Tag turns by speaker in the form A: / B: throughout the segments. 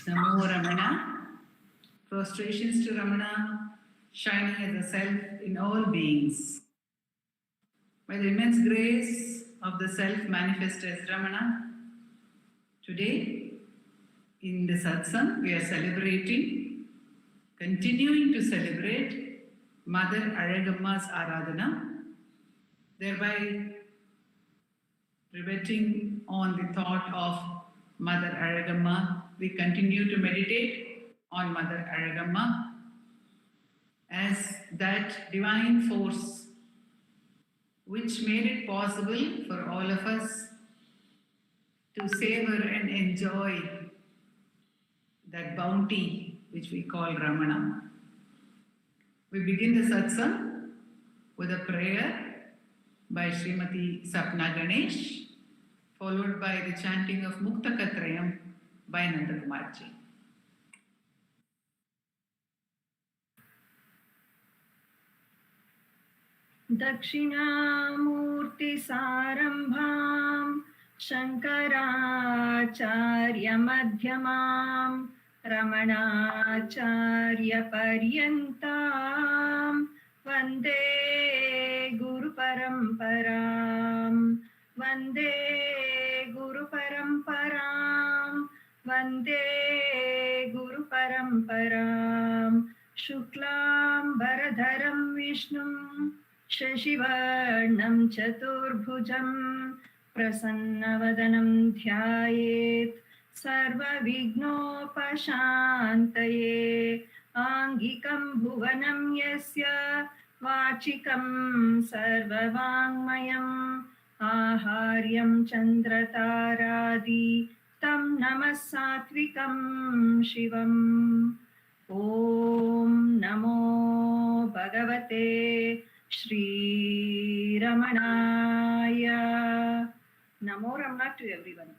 A: Namo Ramana. Prostrations to Ramana, shining as a self in all beings. By the immense grace of the self manifest as Ramana, today in the Satsang we are celebrating, continuing to celebrate Mother Azhagammal's Aradhana, thereby riveting on the thought of Mother Azhagammal. We continue to meditate on Mother Azhagammal as that divine force which made it possible for all of us to savor and enjoy that bounty which we call Ramana. We begin the Satsang with a prayer by Srimati Sapna Ganesh, followed by the chanting of Muktaka trayam by Nandakumarji.
B: Dakshinamurti Sarambham Shankaracharya Madhyamam Ramanacharya Paryantam Vande Guru Paramparam Vande Guru Paramparam Vande Guru Paramparam Shuklam Bharadharam Vishnum Shashivarnam Chaturbhujam Prasannavadanam Dhyayet Sarva Vignopashantaye Angikam Bhuvanam Yasya Vachikam Sarva Vangmayam Aharyam Chandrataradi Tam Namasatvikam Shivam Om Namo Bhagavate Shri Ramanaya. Namo Ramana to everyone.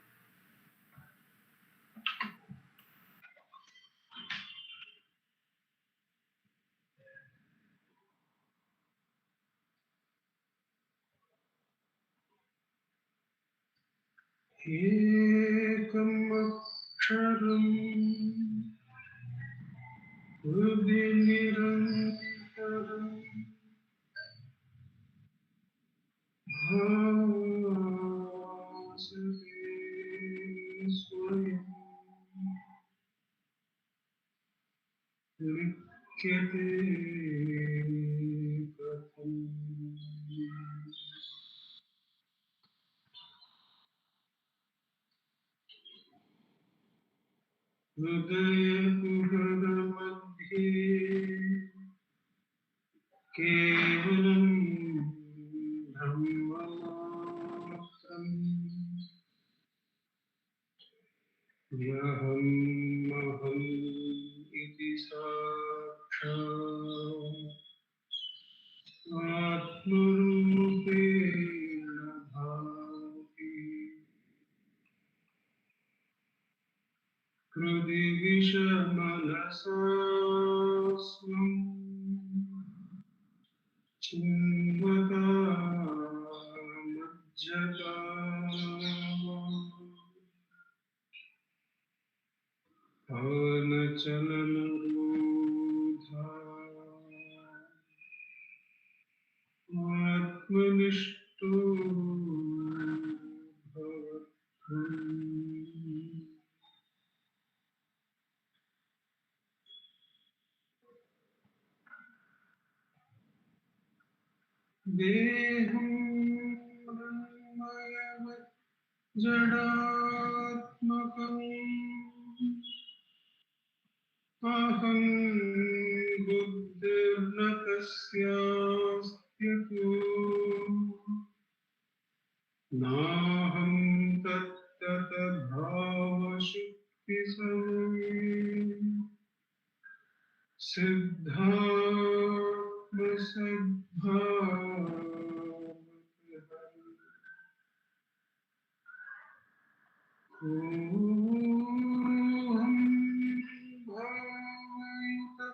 C: Ekam aksharam udinirantaram bhasave swayam likyate katham. Hridaya kuhara madhye kevalam dhammamatram vyaham maham iti sakshat atmarupena bhati krudi vishamanasasvam Chimvata Majjata Anachalanarodha Atmanishto Bhavatvam. Deham Brahmayavat Jadatmakam Aham Buddhirnatasyastyato Naham Tattva Shukti Siddhartha Koham bhavayata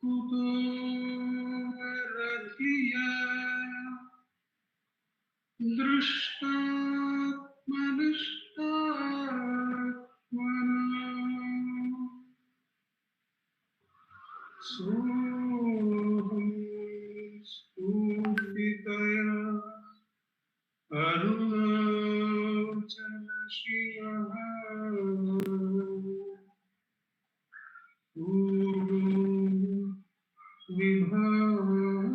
C: kuto radhiya drishtatmanishtatman Soham Spurtitaya Arunachala Shivaha Guru Vibhati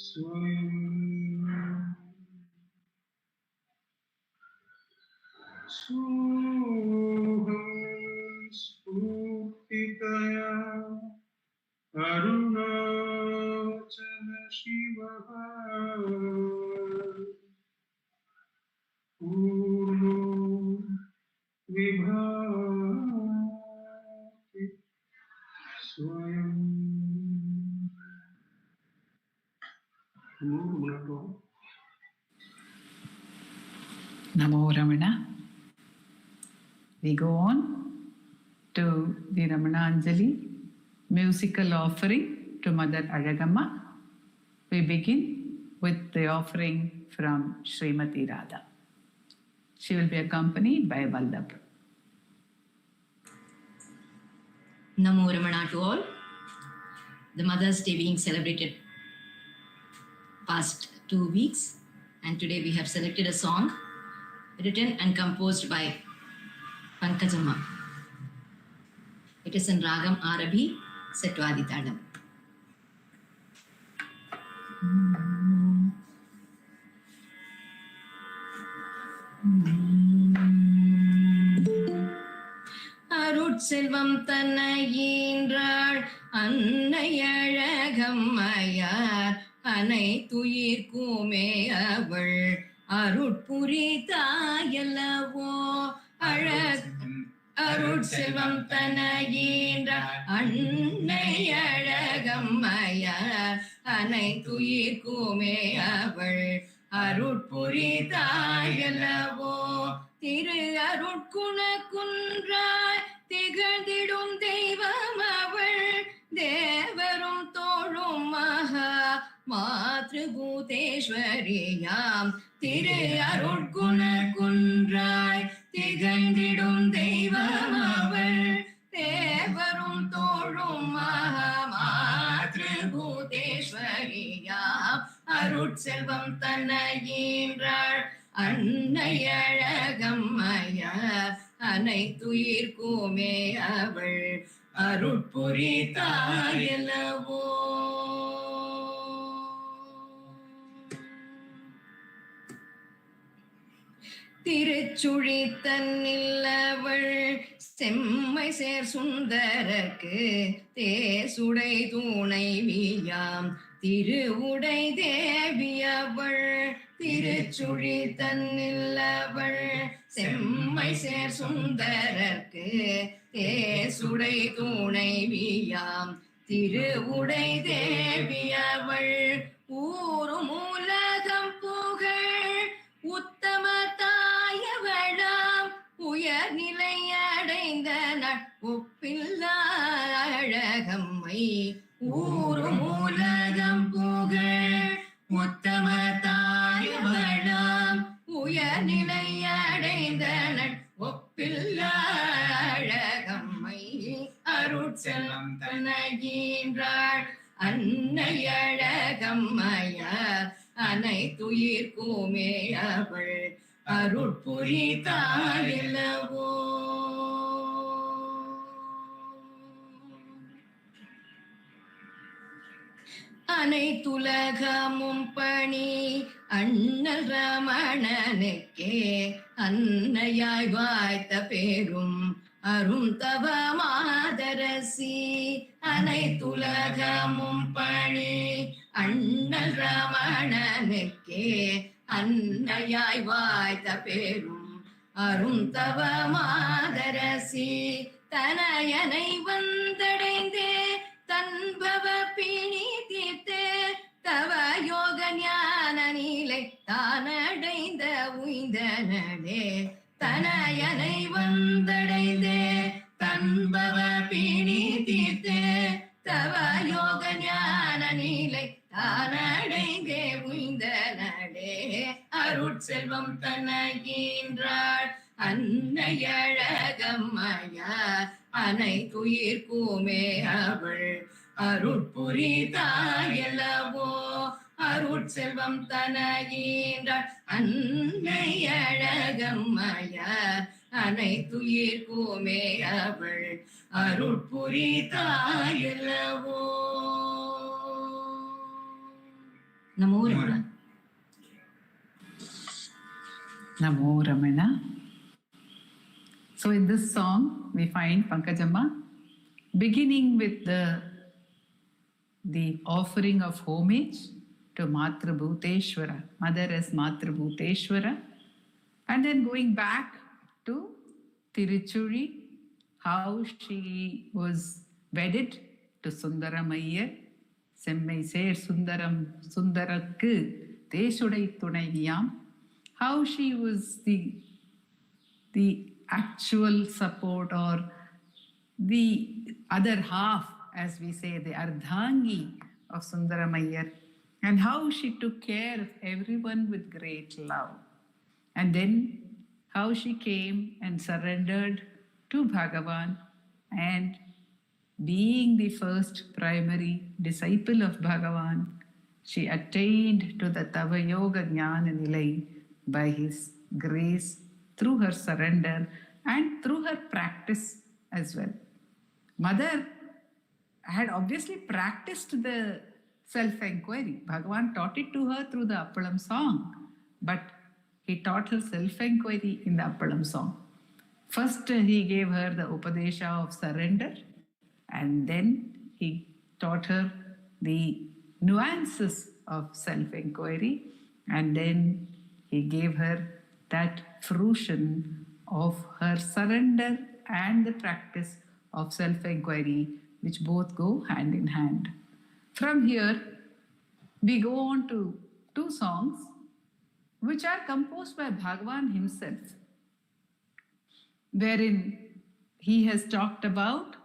C: Swayam Soham Spurtitaya Arunachala Shivaha Guru Vibhati Swayam.
A: Namo Ramana. We go on to the Ramananjali musical offering to Mother Azhagammal. We begin with the offering from Srimati Radha. She will be accompanied by Vallabh.
D: Namo Ramana to all. The Mother's Day being celebrated past 2 weeks, and today we have selected a song written and composed by Pankajamma. It is in Ragam Arabhi, Setvadi Tadam. அருட்செல்வம் தன்னையின்றாள் அன்னை அழகம்மையார் அனைத்துயிர்க்குமே அவள் அருட்புரி தாயல்லவோ அருட்செல்வம் தன்னையின்றாள் அன்னை அழகம்மையார் அனைத்துயிர்க்குமே அவள் அருட்புரி தாயல்லவோ திரு அருட்குண குன்றாய் திகழ்ந்திடும் தெய்வம் அவள் தேவரும் தோழும் மகா மாத்ருபூதேஸ்வரியாம் திரு அருட்குண குன்றாய் திகழ்ந்திடும் தெய்வம் அவள் தேவரும் தோழும் மகா மாத்ருபூதேஸ்வரியாம் அருட்செல்வம் தன்னையின்றாள் அன்னை அழகம்மையார் அனைத்துயிர்க்குமே அவள் அருட்புரி தாயல்லவோ. திருச்சுழி தன்னில் அவள் செம்மை சேர் சுந்தரக்கு தேசுடை துணைவியாம் திருவுடை தேவி அவள் திருச்சுழி தன்னில் அவள் செம்மை சேர் சுந்தரக்கு தேசுடை துணைவியாம் திருவுடை தேவி அவள் ஊரும் உலகம் புகழ் உத்தம தாயவளாம் உயர்நிலை அடைந்த ஒப்பில்லா அழகம்மை ஊரும் உலகம் புகழ் உத்தம தாயவளாம் உயர்நிலை அடைந்த ஒப்பில்லா அழகம்மை அருட்செல்வம் தன்னையின்றாள் அன்னை அழகம்மையார் அனைத்துயிர்க்குமே அவள் அருட்புரி தாயல்லவோ. அனைத்துலகமும் பணி அண்ணல் ரமணனுக்கே அன்னையாய் வாய்த்த பேரும் அரும் தவ மாதரசி. அனைத்துலகமும் பணி அண்ணல் ரமணனுக்கே அன்னையாய் வாய்த்த பேரும் அரும் தவ மாதரசி. தனயனை வந்தடைந்தே தன்பவ பிணி தீர்த்தே தவ யோக ஞான நிலை தானடைந்த உய்ந்தனே. தனயனை வந்தடைந்தே தன்பவ பிணி தீர்த்தே தவ யோக ஞான நிலை தானடைந்தே உய்ந்தனே. அருட்செல்வம் தன்னையின்றாள் அன்னை அழகம்மையார் அனைத்துயிர்க்குமே அவள் அருட்புரிதாயல்லவோ அருட்செல்வம் தனகின்ற அன்னை அழகம்மையார் அனைத்துயிர்க்குமே அவள் அருட்புரிதாயல்லவோ. நமோ Ramana.
A: Namo Ramana. So in this song we find Pankajamma beginning with the offering of homage to Matra Bhuteshwara, Mother as Matra Bhuteshwara, and then going back to Tiruchuri, how she was wedded to Sundaramayyar, Semmai Ser Sundaram Sundarakku Deshudai Tunaiyam, how she was the actual support or the other half, as we say, the Ardhangi of Sundaramayyar, and how she took care of everyone with great love. And then how she came and surrendered to Bhagavan, and being the first primary disciple of Bhagavan, she attained to the Tava Yoga Jnana Nilai by his grace through her surrender and through her practice as well. Mother had obviously practiced the self-enquiry. Bhagavan taught it to her through the Appalam song, but he taught her self-enquiry in the Appalam song. First, he gave her the Upadesha of surrender, and then he taught her the nuances of self-enquiry, and then he gave her that fruition of her surrender and the practice of self-enquiry, which both go hand in hand. From here, we go on to two songs which are composed by Bhagavan himself, wherein he has talked about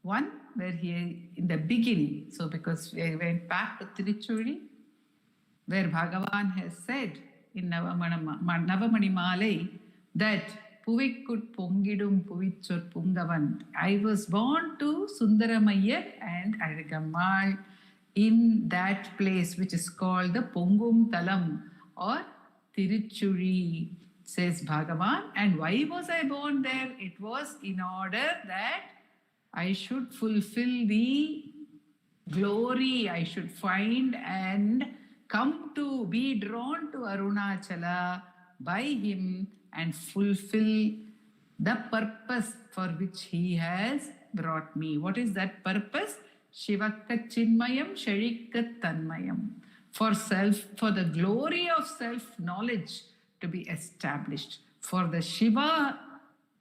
A: one where he, in the beginning, so because we went back to Tiruchuri, where Bhagavan has said in Navamani Malai that Puvikkut Pongidum Puvichur Pungavan, I was born to Sundaramayyar and Azhagammal in that place which is called the Pongum Talam or Tiruchuri, says Bhagavan. And why was I born there? It was in order that I should fulfill the glory, I should find and come to be drawn to Arunachala by him and fulfill the purpose for which he has brought me. What is that purpose? Shivakka Chinmayam Sharikka Tanmayam. For the glory of self-knowledge to be established, for the Shiva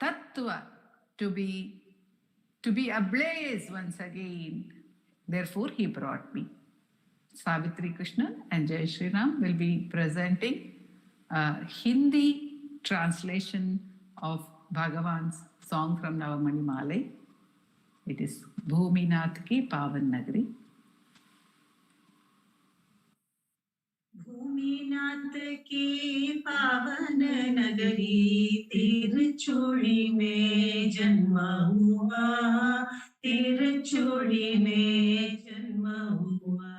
A: Tattva to be ablaze once again. Therefore, he brought me. Savithri, Krishnan and Jaisriram will be presenting a Hindi translation of Bhagavan's song from Navamani Malai. It is Bhuminath ki Pavan Nagari.
E: Bhuminath की पावन नगरी तिरुचुड़ी में जन्म हुआ, तिरुचुड़ी में जन्म हुआ।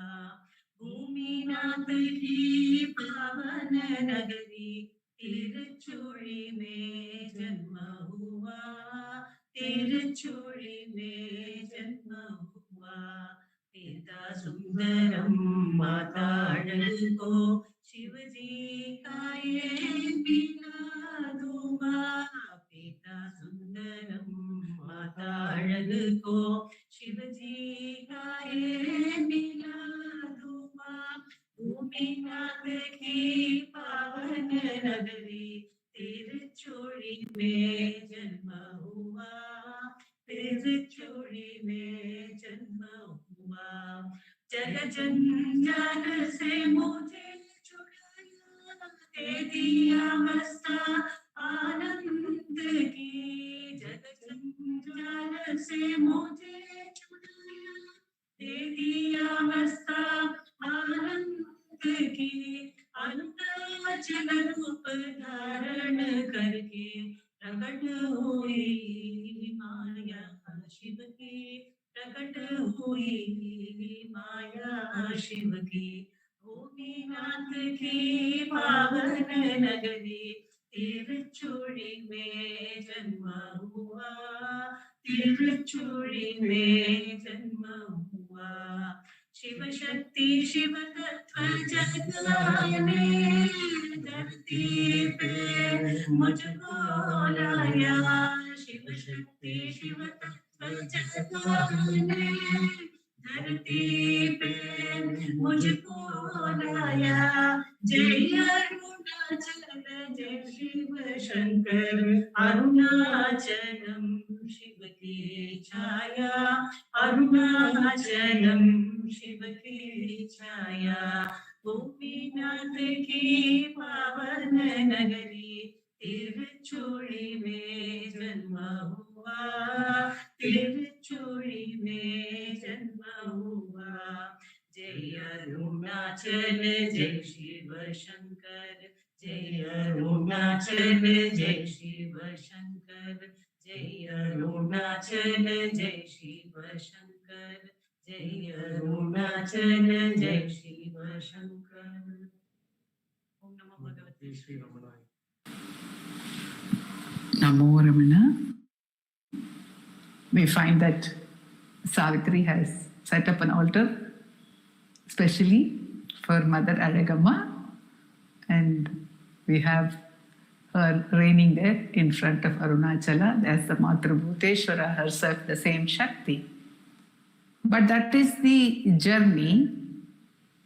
E: भूमिनाथ की पावन नगरी तिरुचुड़ी में जन्म हुआ, तिरुचुड़ी में जन्म हुआ। पिता सुंदरम माता अड़ल को शिवजी का ये पिता दूंगा। पिता सुंदरम माता अड़ल को शिवजी का ये पिता दूंगा। भूमिनाथ की पावन नगरी तिरुचुड़ी में जन्म हुआ, तिरुचुड़ी में जन्म हुआ। जग जंजाल से मुझे छुड़ाया, दे दिया मस्ता आनंद की। जग जंजाल से मुझे छुड़ाया, दे दिया मस्ता आनंद की। अरुणाचल रूप धारण करके प्रकट हुई माई माया शिव की प्रकट हुई माया शिव की भूमिनाथ की पावन नगरी तिरुचूड़ी में जन्म हुआ तिरुचूड़ी में जन्म हुआ शिव शक्ति शिव तत्व जगाने धरती पे मुझको लाया शिव शक्ति शिव तत्व जगाने धरती पे मुझको लाया जय अरुणाचल जय शिव शंकर अरुणाचलम शिव की छाया अरुणाचलम शिव की छाया गोपीनाथ की पावन नगरी तिरुचूड़ी में जन्म हुआ तिरुचूड़ी में जन्म हुआ जय अरुणाचल जय शिव शंकर जय अरुणाचल जय शिव शंकर जय अरुणाचल जय शिव शंकर जय अरुणाचल जय शिव शंकर ओम नमो भगवते Shri रमणाय
A: Namo Ramana. We find that Savithri has set up an altar specially for Mother Azhagammal, and we have her reigning there in front of Arunachala as the Matrabhuteshwara herself, the same Shakti. But that is the journey.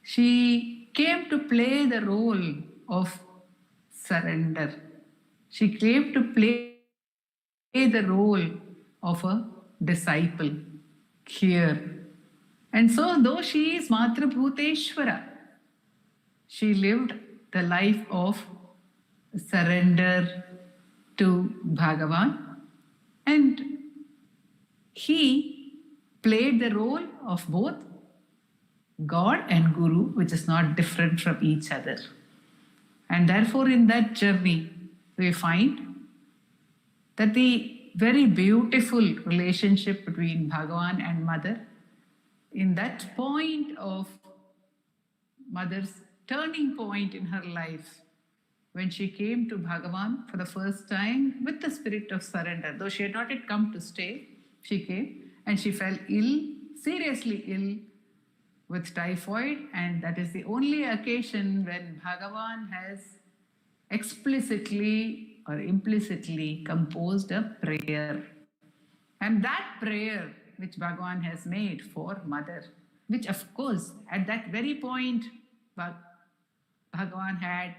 A: She came to play the role of surrender. She came to play the role of a disciple here. And so, though she is Matrabhuteshwara, she lived the life of surrender to Bhagavan, and he played the role of both God and Guru, which is not different from each other. And therefore, in that journey, we find that the very beautiful relationship between Bhagavan and Mother, in that point of Mother's turning point in her life, when she came to Bhagavan for the first time with the spirit of surrender, though she had not yet come to stay, she came and she fell ill, seriously ill, with typhoid, and that is the only occasion when Bhagavan has explicitly or implicitly composed a prayer. And that prayer which Bhagavan has made for Mother, which of course at that very point Bhagavan had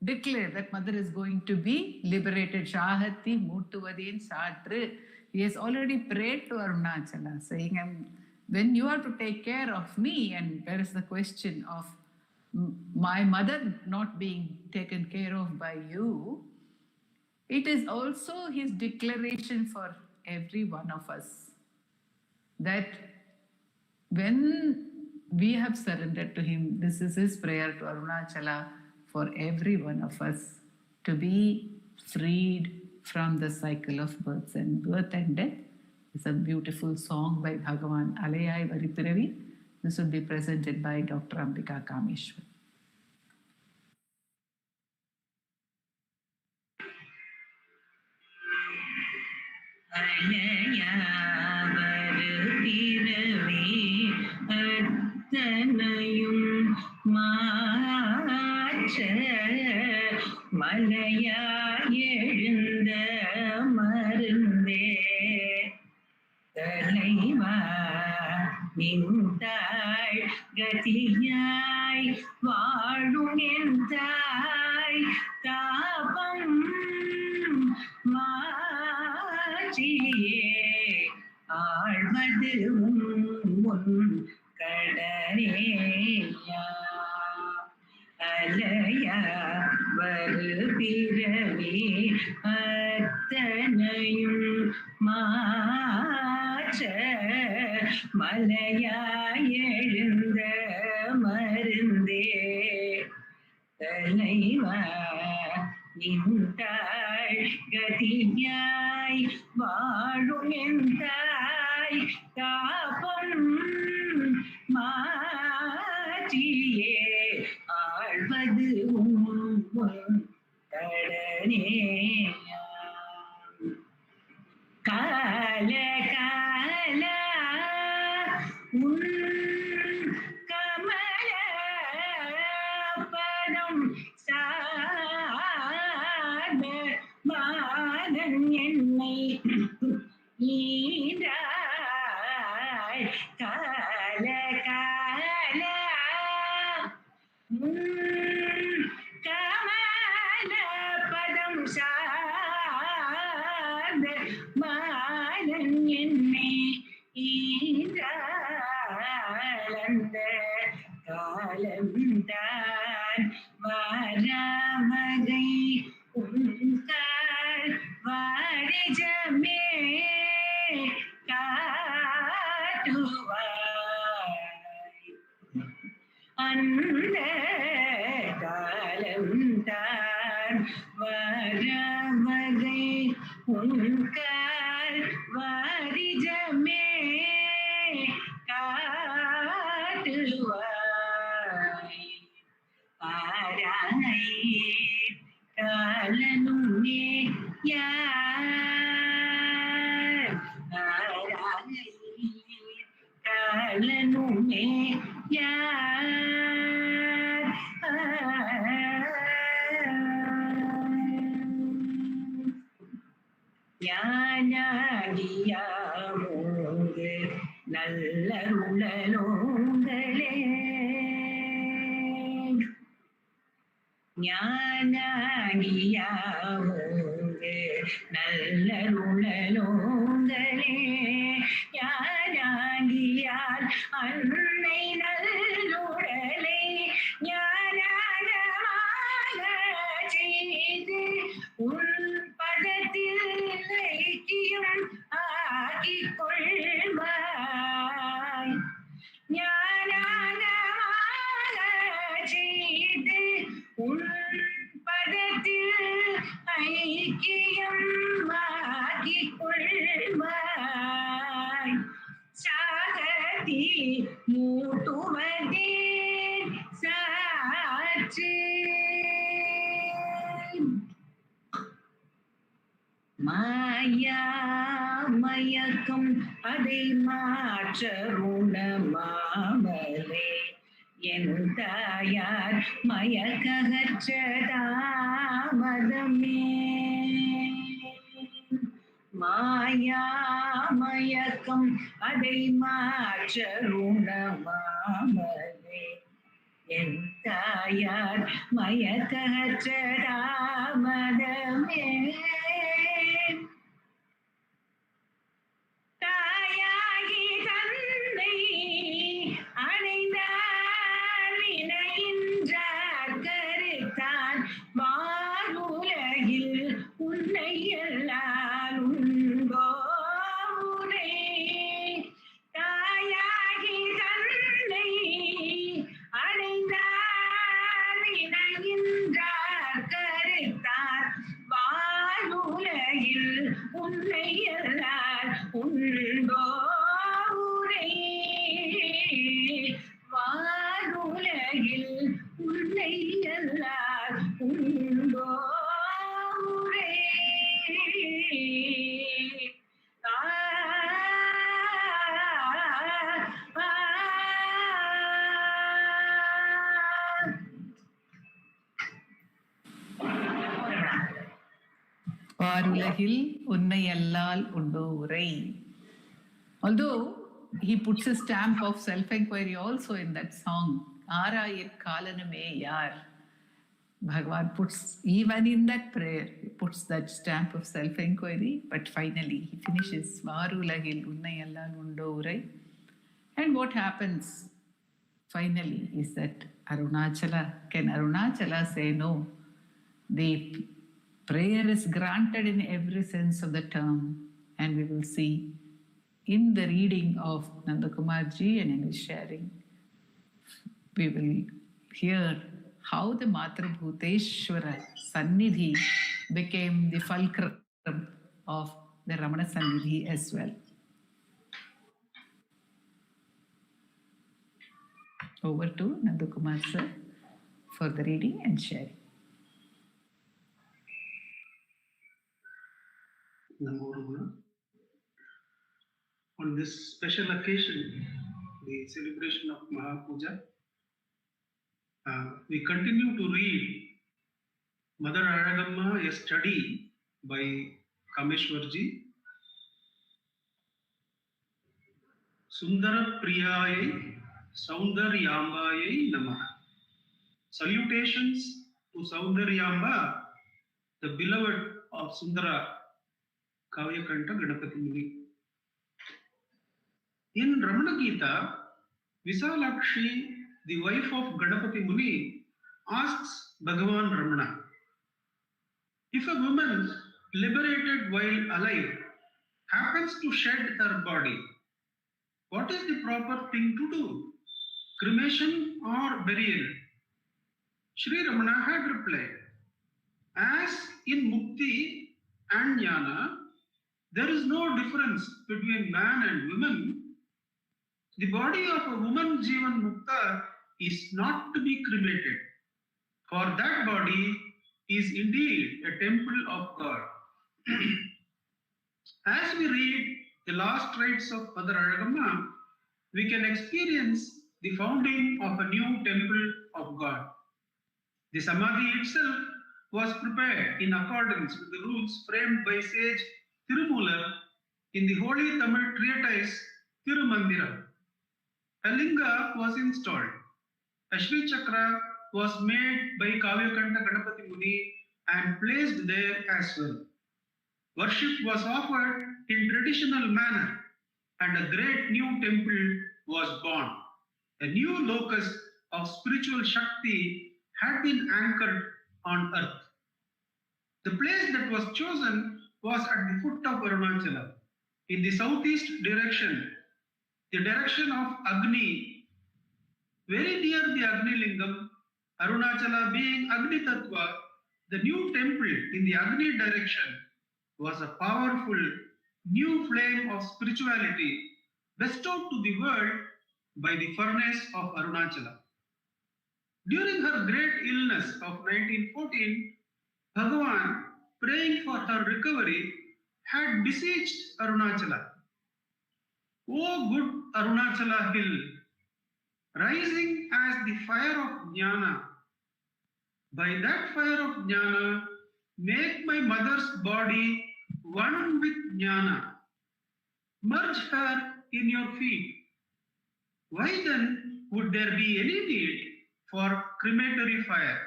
A: declared that Mother is going to be liberated. Shahati Mutuvadin Satru. He has already prayed to Arunachala, saying, when you are to take care of me, and there is the question of my mother not being taken care of by you, it is also his declaration for every one of us that when we have surrendered to him, this is his prayer to Arunachala for every one of us to be freed from the cycle of birth and death. It's a beautiful song by Bhagavan Alayai Varipiravi. This will be presented by Dr. Ambika Kameshwar.
E: நின்றாய் கதியாய் வாழும் என்றாய் தாபம் மாற்றியே ஆழ்வது உன் கடனேயா அலையா வருபிறவே அத்தனையும் மாற்ற மலையாய் எழுந்த மருந்தே தலைவா நின்றாய் கதியாய் வாழும் என் தாய் தாபம் மாற்றியே ஆழ்வது கடனே கால கால உன் கமல பதம் சாத மாதன் என்னை ஈராய் கால கால கமல பதம் சாத மாதன் என்னை ஈராளந்த காலம்தான் வாராமகை உன்கால் வாரிஜமே காட்டுவாய் அந்த காலம்தான் வாராமகை உன்கால் வாரிஜமே காட்டுவாய் ஆராய் காலனுமே யார் ஆராய் காலனுமே யார் ஞானாகியாமோங்கு நல்லருளலோங்களே ஞானாகியாமோங்கு நல்லருளலோங்களே ஞானாகியால் அன்னை நல்லுடலை ஞானமாக செய்து உன் பதத்தில் ஐக்கியம் ஆகிக் கொள்வாய் ஞானமாக செய்து உன் பதத்தில் ஐக்கியம் ஆகிக் கொள்வாய் சாகதி மூட்டுவதே சாட்சி மாயா மயக்கம் அதை மாற்ற ருணமாமலே என் தாயார் மயக்கற்ற தாமதமே மாயா மயக்கம் அதை மாற்ற ருணமாமலே என் தாயார் மயக்கற்ற தாமதமே தாயாகி தன்னை அடைந்தார் வினையின்றார் கருத்தான் வாருலகில் உன்னை எல்லால் உண்டோ உரை தாயாகி தன்னை அடைந்தார் வினையின்றார் கருத்தான் வாருலகில் உன்னை எல்லால் உண்டோ உரை வாருலகில் உன்னை எல்லால் உண்டோ உரை
A: வாருலகில் உன்னை அல்லால் உண்டோ உரை. Although he puts a stamp of self-enquiry also in that song, Arayir Kalanume Yar. Bhagavan puts, even in that prayer, he puts that stamp of self-enquiry, but finally he finishes Varulagil Unnai Allal Undo Urai. And what happens finally is that can Arunachala say no? The prayer is granted in every sense of the term, and we will see in the reading of Nandakumarji and in his sharing, we will hear how the Matrabhuteshwara Sannidhi became the fulcrum of the Ramana Sannidhi as well. Over to Nandakumar sir for the reading and sharing.
C: Namo Ramana. On this special occasion, the celebration of Maha Puja, we continue to read Mother Azhagammal, a study by Kameshwarji. Sundara Priyayai Saundaryambayai Namaha. Salutations to Saundaryamba, the beloved of Sundara Kavyakanta Ganapati Muni. In Ramana Gita, Visalakshi, the wife of Ganapati Muni, asks Bhagavan Ramana, if a woman liberated while alive happens to shed her body, what is the proper thing to do? Cremation or burial? Sri Ramana had replied, as in Mukti and Jnana, there is no difference between man and woman. The body of a woman Jivan Mukta is not to be cremated, for that body is indeed a temple of God. As we read the last rites of Mother Azhagammal, we can experience the founding of a new temple of God. The Samadhi itself was prepared in accordance with the rules framed by sage Tirumular in the holy Tamil treatise Tirumandiram. A linga was installed. A Shri Chakra was made by Kavyakanta Ganapati Muni and placed there as well. Worship was offered in traditional manner, and a great new temple was born. A new locus of spiritual Shakti had been anchored on earth. The place that was chosen was at the foot of Arunachala, in the southeast direction, the direction of Agni, very near the Agni Lingam, Arunachala being Agni Tattva. The new temple in the Agni direction was a powerful new flame of spirituality bestowed to the world by the furnace of Arunachala. During her great illness of 1914, Bhagavan, praying for her recovery, had beseeched Arunachala. O good Arunachala hill, rising as the fire of Jnana, by that fire of Jnana, make my mother's body one with Jnana. Merge her in your feet. Why then would there be any need for crematory fire?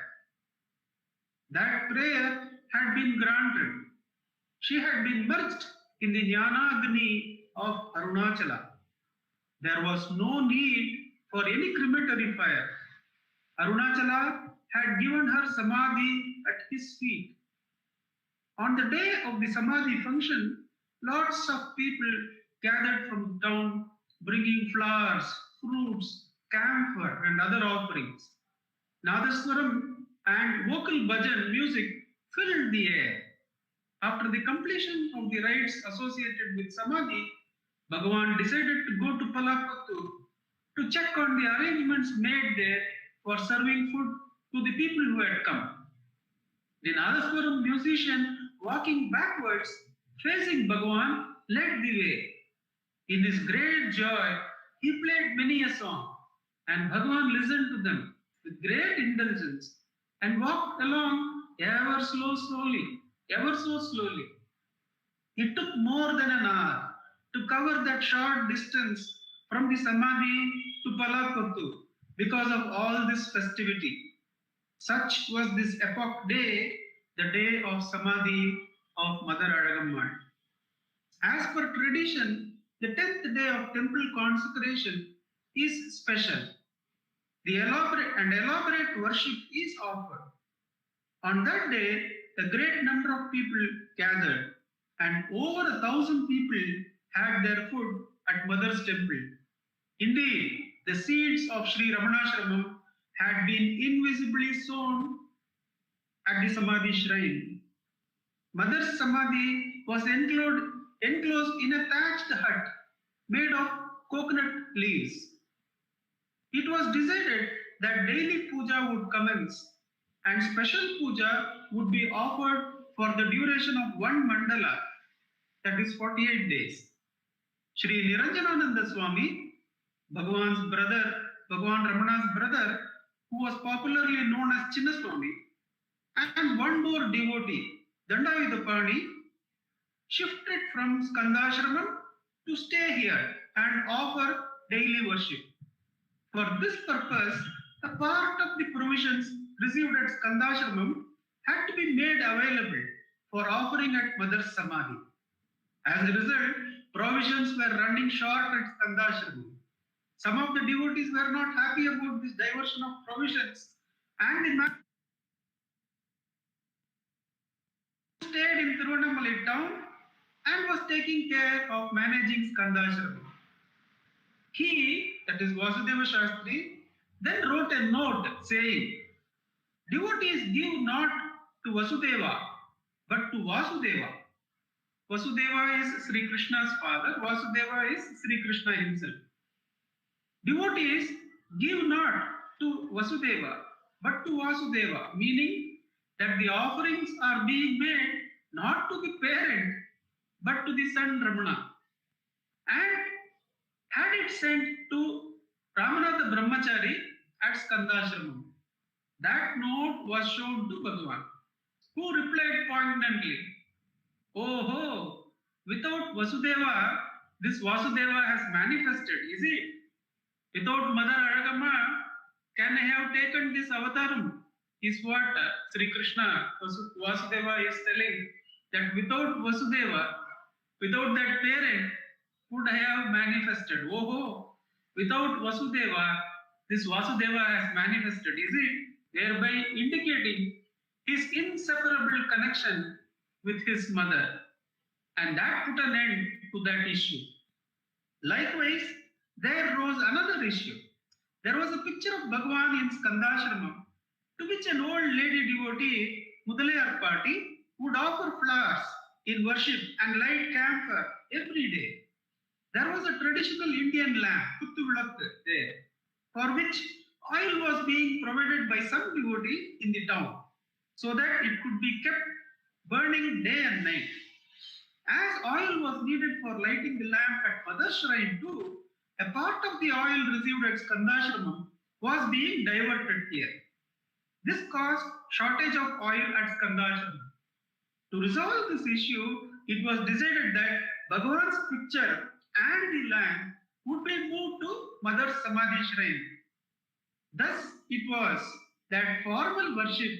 C: That prayer had been granted. She had been merged in the Jnana Agni of Arunachala. There was no need for any crematory fire. Arunachala had given her Samadhi at his feet. On the day of the Samadhi function, lots of people gathered from the town bringing flowers, fruits, camphor and other offerings. Nadaswaram and vocal bhajan music filled the air. After the completion of the rites associated with Samadhi, Bhagavan decided to go to Palakattur to check on the arrangements made there for serving food to the people who had come. The Nadaswaram musician, walking backwards, facing Bhagavan, led the way. In his great joy, he played many a song, and Bhagavan listened to them with great indulgence and walked along ever so slowly. It took more than an hour to cover that short distance from the Samadhi to Palakattur because of all this festivity. Such was this epoch day, the day of Samadhi of Mother Azhagammal. As per tradition, the 10th day of temple consecration is special. The elaborate worship is offered. On that day, a great number of people gathered, and over 1,000 people had their food at Mother's temple. Indeed, the seeds of Sri Ramanashramam had been invisibly sown at the Samadhi shrine. Mother's Samadhi was enclosed in a thatched hut made of coconut leaves. It was decided that daily puja would commence and special puja would be offered for the duration of one mandala, that is 48 days. Shri Niranjanananda Swami, Bhagavan's brother, Bhagavan Ramana's brother, who was popularly known as Chinna Swami, and one more devotee, Dandavidapani, shifted from Skandashramam to stay here and offer daily worship. For this purpose, a part of the provisions received at Skandashramam had to be made available for offering at Mother's Samadhi. As a result, provisions were running short at Skandashramam. Some of the devotees were not happy about this diversion of provisions, and the man stayed in Tiruvannamalai town and was taking care of managing Skandashramam. He, that is Vasudeva Shastri, then wrote a note saying, devotees give not to Vasudeva, but to Vasudeva. Vasudeva is Sri Krishna's father, Vasudeva is Sri Krishna himself. Devotees give not to Vasudeva, but to Vasudeva, meaning that the offerings are being made not to the parent, but to the son Ramana. And had it sent to Ramana the Brahmachari at Skandashramam. That note was shown to Bhagavan, who replied poignantly, "Oh ho, without Vasudeva, this Vasudeva has manifested, is it? Without Mother Azhagammal, can I have taken this avataram?" Is what Sri Krishna, Vasudeva is telling, that without Vasudeva, without that parent, would I have manifested? Oh ho, without Vasudeva, this Vasudeva has manifested, is it? Thereby indicating his inseparable connection with his mother. And that put an end to that issue. Likewise, there rose another issue. There was a picture of Bhagavan in Skandashramam, to which an old lady devotee, Mudalayar party, would offer flowers in worship and light camphor every day. There was a traditional Indian lamp, Kuttu there, for which oil was being provided by some devotee in the town, so that it could be kept burning day and night. As oil was needed for lighting the lamp at Mother's shrine too, a part of the oil received at Skandashramam was being diverted here. This caused shortage of oil at Skandashramam. To resolve this issue, it was decided that Bhagavan's picture and the lamp would be moved to Mother's Samadhi shrine. Thus, it was that formal worship,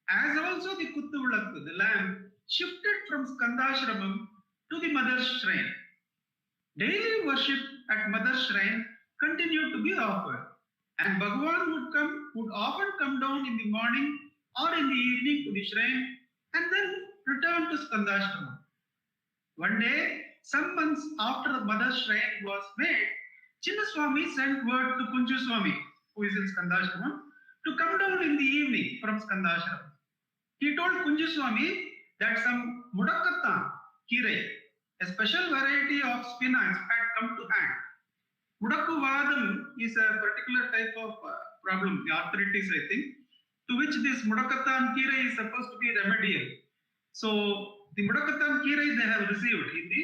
C: as also the Kuttu the lamp, shifted from Skandashramam to the Mother's shrine. Daily worship at Mother's shrine continued to be offered, and Bhagavan would often come down in the morning or in the evening to the shrine and then return to Skandashramam. One day, some months after the Mother's shrine was made, Chinna Swami sent word to Kunju Swami, who is in Skandashramam, to come down in the evening from Skandashramam. He told Kunju Swami that some Muktaka kirai, a special variety of spinach, had come to hand. Mudakuvadam is a particular type of problem, the arthritis, I think, to which this Mudakatan kirai is supposed to be remedial. So the Mudakatan kirai they have received in the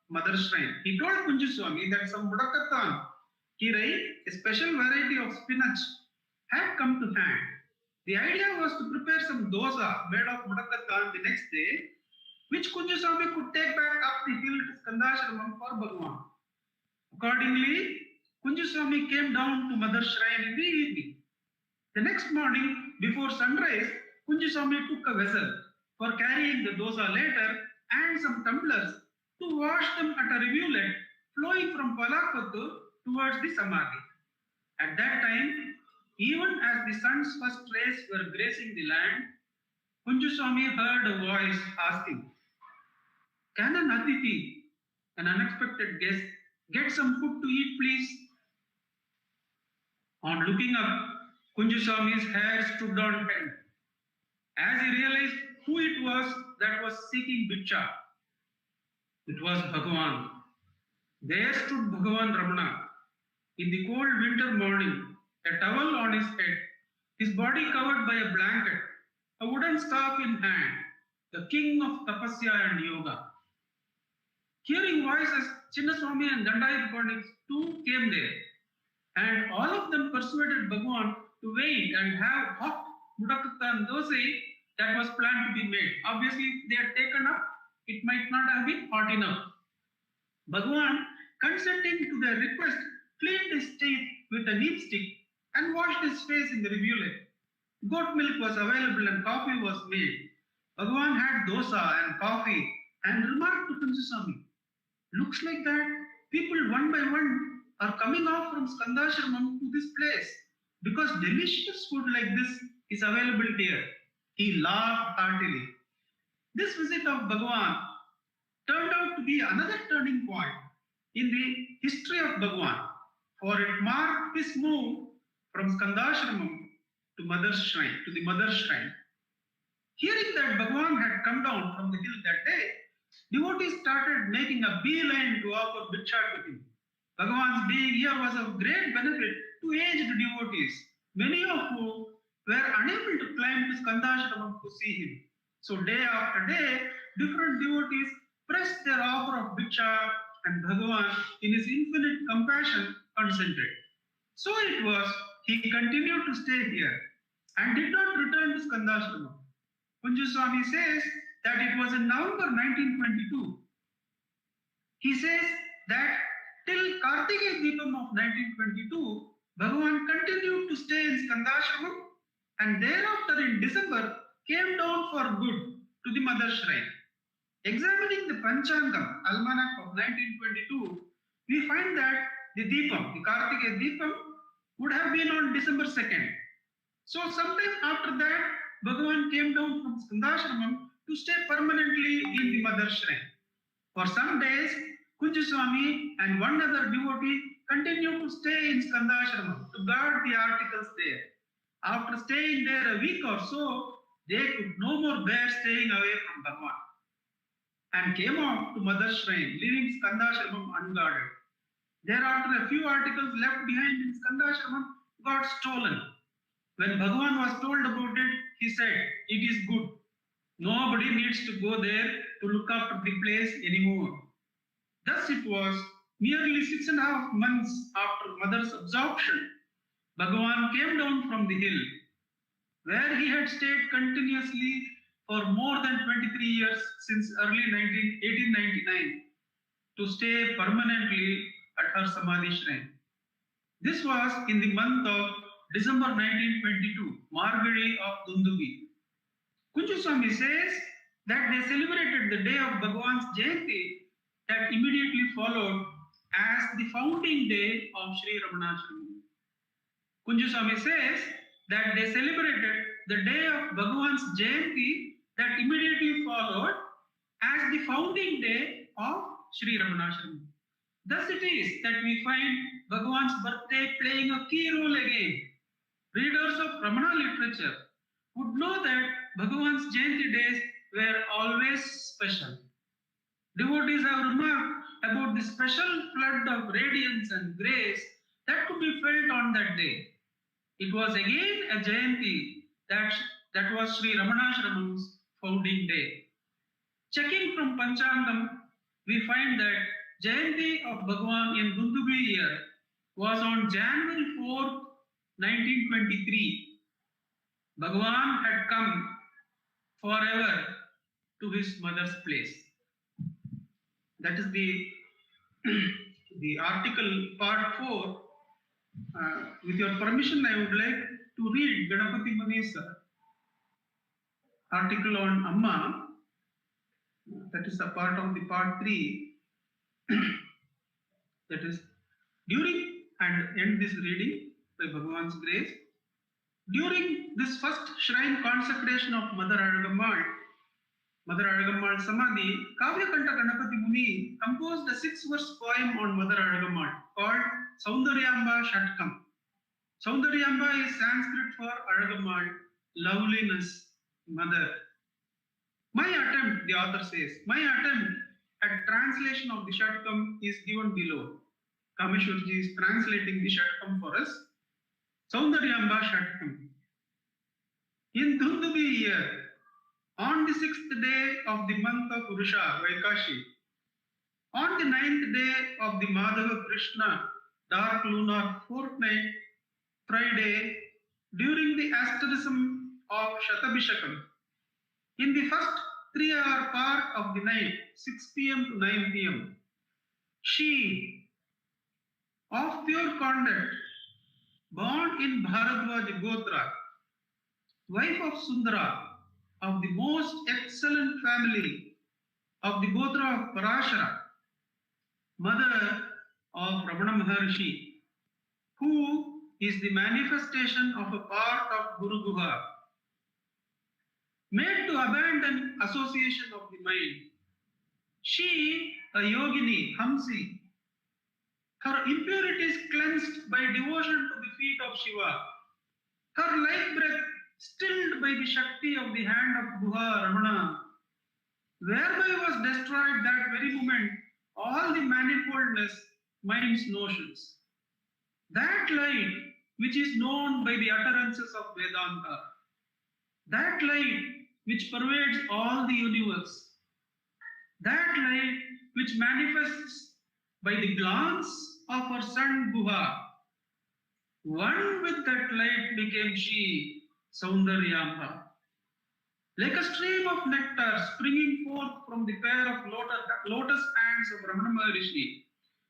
C: Mother's shrine. He told Kunju Swami that some Mudakatan kirai, a special variety of spinach, had come to hand. The idea was to prepare some dosa made of Mudakatan the next day, which Kunju Swami could take back up the hill to Skandashramam for Bhagavan. Accordingly, Kunju Swami came down to Mother's shrine in the evening. The next morning, before sunrise, Kunju Swami took a vessel for carrying the dosa later and some tumblers to wash them at a rivulet flowing from Palakottu towards the Samadhi. At that time, even as the sun's first rays were gracing the land, Kunju Swami heard a voice asking, "Can an Aditi, an unexpected guest, get some food to eat, please?" On looking up, Kunju Swami's hair stood on end. As he realized who it was that was seeking Bhiksha. It was Bhagavan. There stood Bhagavan Ramana in the cold winter morning, a towel on his head, his body covered by a blanket, a wooden staff in hand, the king of tapasya and yoga. Hearing voices, Chinnaswamy and Dandayapani too came there, and all of them persuaded Bhagavan to wait and have hot Muktaka and dosa that was planned to be made. Obviously, if they had taken up, it might not have been hot enough. Bhagavan, consenting to their request, cleaned his teeth with a neem stick and washed his face in the rivulet. Goat milk was available and coffee was made. Bhagavan had dosa and coffee and remarked to Kunjaswamy, "Looks like that people one by one are coming off from Skandashramam to this place because delicious food like this is available here." He laughed heartily. This visit of Bhagavan turned out to be another turning point in the history of Bhagavan, for it marked his move from Skandashramam to the mother's shrine. Hearing that Bhagavan had come down from the hill that day, devotees started making a beeline to offer Bhiksha to him. Bhagavan's being here was of great benefit to aged devotees, many of whom were unable to climb to Skandashramam to see him. So day after day, different devotees pressed their offer of Bhiksha, and Bhagavan, in his infinite compassion, consented. So it was, he continued to stay here and did not return to Skandashramam. Kunjaswamy says that it was in November 1922. He says that till Kartikeya Deepam of 1922, Bhagavan continued to stay in Skandashramam, and thereafter in December came down for good to the mother shrine. Examining the Panchangam Almanac of 1922, we find that the Deepam, the Kartikeya Deepam, would have been on December 2nd. So sometime after that, Bhagavan came down from Skandashramam to stay permanently in the mother shrine. For some days, Kunjaswamy and one other devotee continued to stay in Skandashramam to guard the articles there. After staying there a week or so, they could no more bear staying away from Bhagavan and came off to mother shrine, leaving Skandashramam unguarded. Thereafter, a few articles left behind in Skandashramam got stolen. When Bhagavan was told about it, he said, "It is good. Nobody needs to go there to look after the place anymore." Thus it was nearly 6.5 months after mother's absorption, Bhagavan came down from the hill, where he had stayed continuously for more than 23 years since early 1899, to stay permanently at her Samadhi shrine. This was in the month of December 1922, Margazhi of Dundugi. Kunjaswamy says that they celebrated the day of Bhagavan's Jayanti that immediately followed as the founding day of Sri Ramananjali. Kunjaswamy says that they celebrated the day of Bhagavan's Jayanti that immediately followed as the founding day of Sri Ramananjali. Thus it is that we find Bhagavan's birthday playing a key role again. Readers of Ramana literature would know that Bhagavan's Jayanti days were always special. Devotees have remarked about the special flood of radiance and grace that could be felt on that day. It was again a Jayanti that was Sri Ramanashramam's founding day. Checking from Panchangam, we find that Jayanti of Bhagavan in Dundugi year was on January 4th, 1923. Bhagavan had come forever to his mother's place. That is the article part 4. With your permission, I would like to read Ganapati Muni's article on Amma. That is a part of the part 3. That is, during, and end this reading by Bhagavan's grace. During this first shrine consecration of Mother Azhagammal Samadhi, Kavyakanta Ganapati Muni composed a 6-verse poem on Mother Azhagammal called Saundaryamba Shatkam. Saundaryamba is Sanskrit for Azhagammal, loveliness, mother. My attempt attempt, the author says, my attempt at translation of the Shatkam is given below. Kameshwarji is translating the Shatkam for us. Saundaryamba Shatkam. In Dhundubi year, on the 6th day of the month of Urusha, Vaikashi, on the 9th day of the Madhava Krishna, dark lunar fortnight, Friday, during the asterism of Shatabhishakam, in the first 3-hour part of the night, 6 p.m. to 9 p.m., she, of pure conduct, born in Bharadwaj Gotra, wife of Sundara, of the most excellent family of the Gotra of Parashara, mother of Ramana Maharshi, who is the manifestation of a part of Guru Guha, made to abandon association of the mind. She, a yogini, Hamsi, her impurities cleansed by devotion to the feet of Shiva, her life breath stilled by the Shakti of the hand of Guha Ramana, whereby was destroyed that very moment all the manifoldness mind's notions. That light which is known by the utterances of Vedanta, that light which pervades all the universe, that light which manifests by the glance of her son Guha, one with that light became she, Saundaryamba. Like a stream of nectar springing forth from the pair of lotus hands of Ramana Maharishi,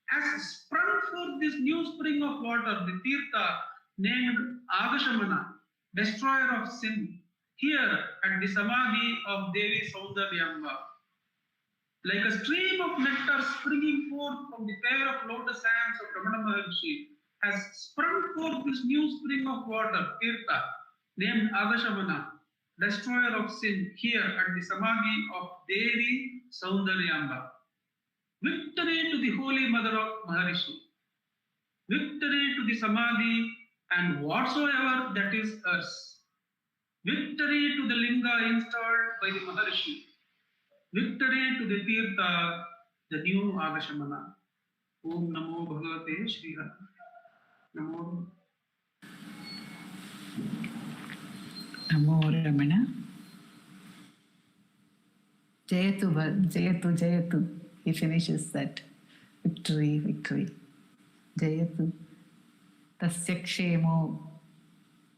C: has sprung forth this new spring of water, the Tirtha, named Agashamana, destroyer of sin, here at the Samadhi of Devi Saundaryamba. Like a stream of nectar springing forth from the pair of lotus hands of Ramana Maharshi, has sprung forth this new spring of water, Tirtha, named Agashamana, destroyer of sin, here at the Samadhi of Devi Saundaryamba. Victory to the Holy Mother of Maharishi. Victory to the Samadhi and whatsoever that is hers. Victory to the Linga installed by the Maharishi. Victory to the Tirtha, the new Agashamana. Om Namo Bhagavate Shri Radha. Namo.
A: Namo Ramana. Jayatu, Jayatu, Jayatu. He finishes that. Victory, victory. Jayatu. Tasya kshemo.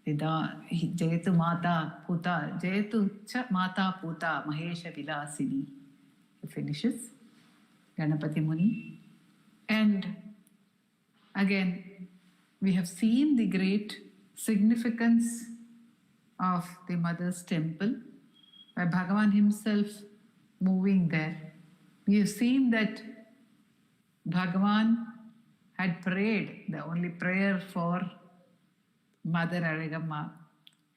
A: Jayatu Mata Puta. Jayatu cha Mata Puta Mahesha Vilasini. He finishes. Ganapati Muni. And again, we have seen the great significance of the Mother's temple by Bhagavan himself moving there. We have seen that Bhagavan had prayed the only prayer for Mother Azhagammal,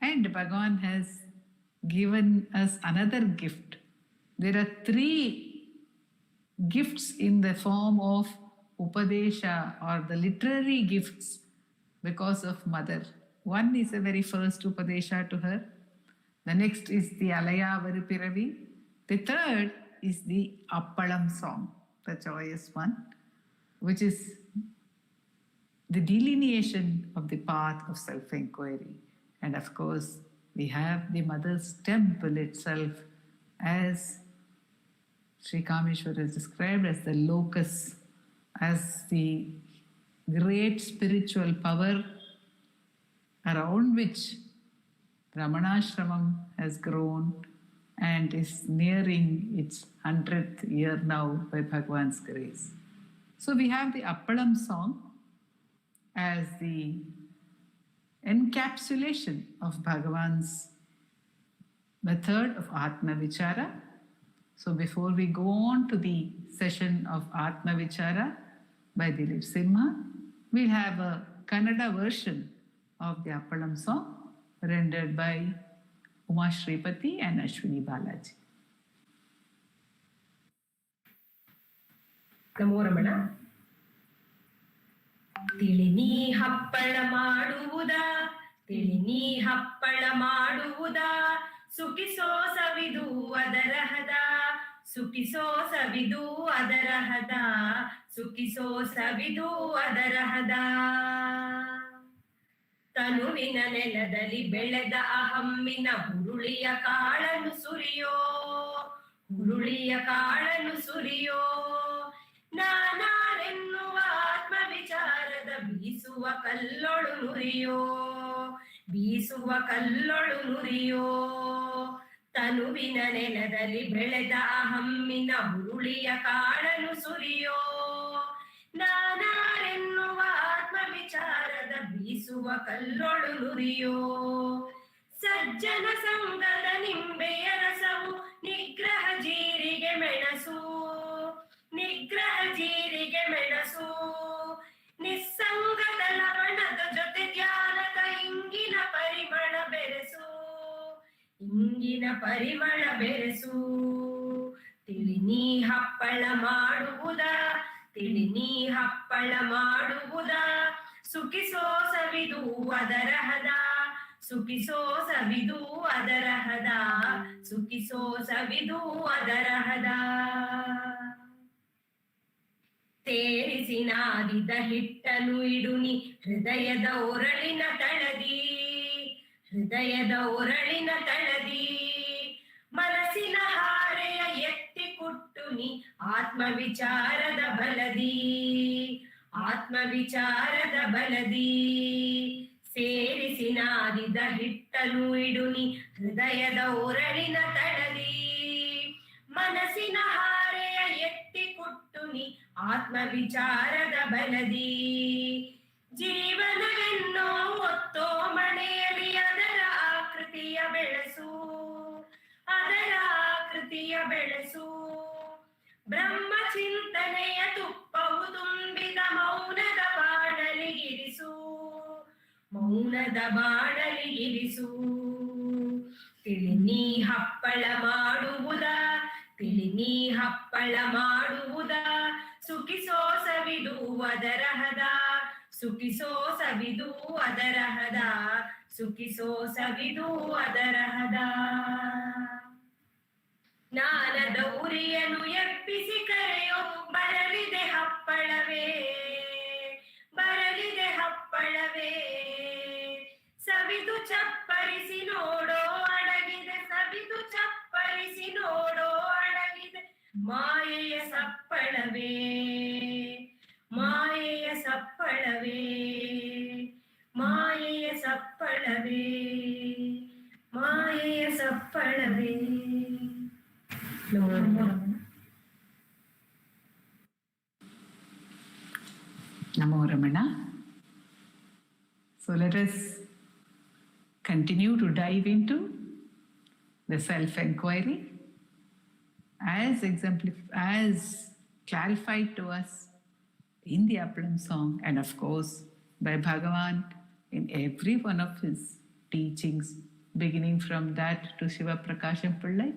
A: and Bhagavan has given us another gift. There are 3 gifts in the form of Upadesha or the literary gifts because of Mother. One is the very first Upadesha to her. The next is the Alaya Varupiravi. The third is the Appalam song, the joyous one, which is the delineation of the path of self-enquiry. And of course, we have the Mother's temple itself as Sri Kameshwar is described as the locus, as the great spiritual power around which Ramanashramam has grown and is nearing its 100th year now by Bhagavan's grace. So we have the Appalam song as the encapsulation of Bhagavan's method of Atma Vichara. So before we go on to the session of Atma Vichara by Dileep Simha, we'll have a Kannada version of the Appalam song rendered by Sripathy and Ashwini Balaji.
F: ನಮೋ ರಮಣ. ತಿಳಿನಿ ಹಪ್ಪಳ ಮಾಡುವುದ, ತಿಳಿನಿ ಹಪ್ಪಳ ಮಾಡುವುದ, ಸುಖಿಸೋ ಸವಿದು ಅದರ ಹದ, ಸುಖಿಸೋ ಸವಿದು ಅದರ ಹದ, ಸುಖಿಸೋ ಸವಿದು ಅದರ ಹದ. ತನುವಿನ ನೆಲದಲ್ಲಿ ಬೆಳೆದ ಅಹಮ್ಮಿನ ಹುರುಳಿಯ ಕಾಳನು ಸುರಿಯೋ, ಹುರುಳಿಯ ಕಾಳನು ಸುರಿಯೋ. ನಾನಾರೆನ್ನುವ ಆತ್ಮವಿಚಾರದ ಬೀಸುವ ಕಲ್ಲೊಳು ನುರಿಯೋ, ಬೀಸುವ ಕಲ್ಲೊಳು ನುರಿಯೋ. ತನುವಿನ ನೆಲದಲ್ಲಿ ಬೆಳೆದ ಅಹಮ್ಮಿನ ಹುರುಳಿಯ ಕಾಳನು ಸುರಿಯೋ. ನಾನಾರೆನ್ನುವ ಆತ್ಮವಿಚಾರದ ಬೀಸುವ ಕಲ್ಲೊಳು ನುರಿಯೋ. ಸಜ್ಜನ ಸಂಗದ ನಿಂಬೆಯ ರಸವು ನಿಗ್ರಹ ಜೀರಿಗೆ ಮೆಣಸು, ನಿಗ್ರಹ ಜೀರಿಗೆ ಮೆಣಸು. ನಿಸ್ಸಂಗದ ಲವಣದ ಜೊತೆ ಧ್ಯಾನದ ಇಂಗಿನ ಪರಿಮಳ ಬೆರೆಸು, ಇಂಗಿನ ಪರಿಮಳ ಬೆರೆಸು. ತಿಳಿ ನೀ ಹಪ್ಪಳ ಮಾಡುವುದ, ತಿಳಿ ನೀ ಹಪ್ಪಳ ಮಾಡುವುದ. ಸುಖಿಸೋ ಸವಿದು ಅದರ ಹದ, ಸುಖಿಸೋ ಸವಿದು ಅದರ ಹದ, ಸುಖಿಸೋ ಸವಿದು ಅದರ ಹದ. ಸೇರಿಸಿ ನಾದಿದ ಹಿಟ್ಟನು ಇಡುನಿ ಹೃದಯದ ಒರಳಿನ ತಳದಿ, ಹೃದಯದ ಒರಳಿನ ತಳದಿ. ಮನಸ್ಸಿನ ಹಾರೆಯ ಎತ್ತಿ ಕುಟ್ಟುನಿ ಆತ್ಮವಿಚಾರದ ಬಲದಿ, ಆತ್ಮವಿಚಾರದ ಬಲದಿ. ಸೇರಿಸಿ ನಾದಿದ ಹಿಟ್ಟನು ಇಡುನಿ ಹೃದಯದ ಒರಳಿನ ತಳದಿ. ಮನಸ್ಸಿನ ಹಾರೆಯ ಎತ್ತಿ ಕುಟ್ಟುನಿ ಆತ್ಮವಿಚಾರದ ಬಲದಿ. ಜೀವನವೆನ್ನೋ ಒತ್ತೋ ಮನೆಯಲ್ಲಿ ಅದರ ಆಕೃತಿಯ ಬೆಳೆಸು, ಅದರ ಆಕೃತಿಯ ಬೆಳೆಸು. ಬ್ರಹ್ಮ ಚಿಂತನೆಯ ತುಪ್ಪವು ತುಂಬಿದ ಮೌನದ ಬಾಣಲಿಗಿರಿಸು, ಮೌನದ ಬಾಣಲಿಗಿರಿಸು. ತಿಳಿ ನೀ ಹಪ್ಪಳ ಮಾಡುವುದ, ತಿಳಿ ನೀ ಹಪ್ಪಳ ಮಾಡುವುದ. ಸುಖಿಸೋ ಸವಿದು ಅದರ ಹದ, ಸುಖಿಸೋ ಸವಿದು ಅದರ ಹದ, ಸುಖಿಸೋ ಸವಿದು ಅದರ ಹದ. ಜ್ಞಾನದ ಉರಿಯನು ಎಪ್ಪಿಸಿ ಕರೆಯೋ ಬರಲಿದೆ ಹಪ್ಪಳವೇ, ಬರಲಿದೆ ಹಪ್ಪಳವೇ. ಸವಿದು ಚಪ್ಪರಿಸಿ ನೋಡೋ ಅಡಗಿದೆ, ಸವಿದು ಚಪ್ಪರಿಸಿ ನೋಡೋ ಅಡಗಿದೆ. ಮಾಯೆಯ ಸಪ್ಪಳವೇ, ಮಾಯೆಯ ಸಪ್ಪಳವೇ, ಮಾಯೆಯ ಸಪ್ಪಳವೇ, ಮಾಯೆಯ ಸಪ್ಪಳವೇ.
A: Namo Ramana. So let us continue to dive into the self-enquiry as clarified to us in the Appalam song, and of course by Bhagavan in every one of his teachings, beginning from that to Shiva Prakasham Pillai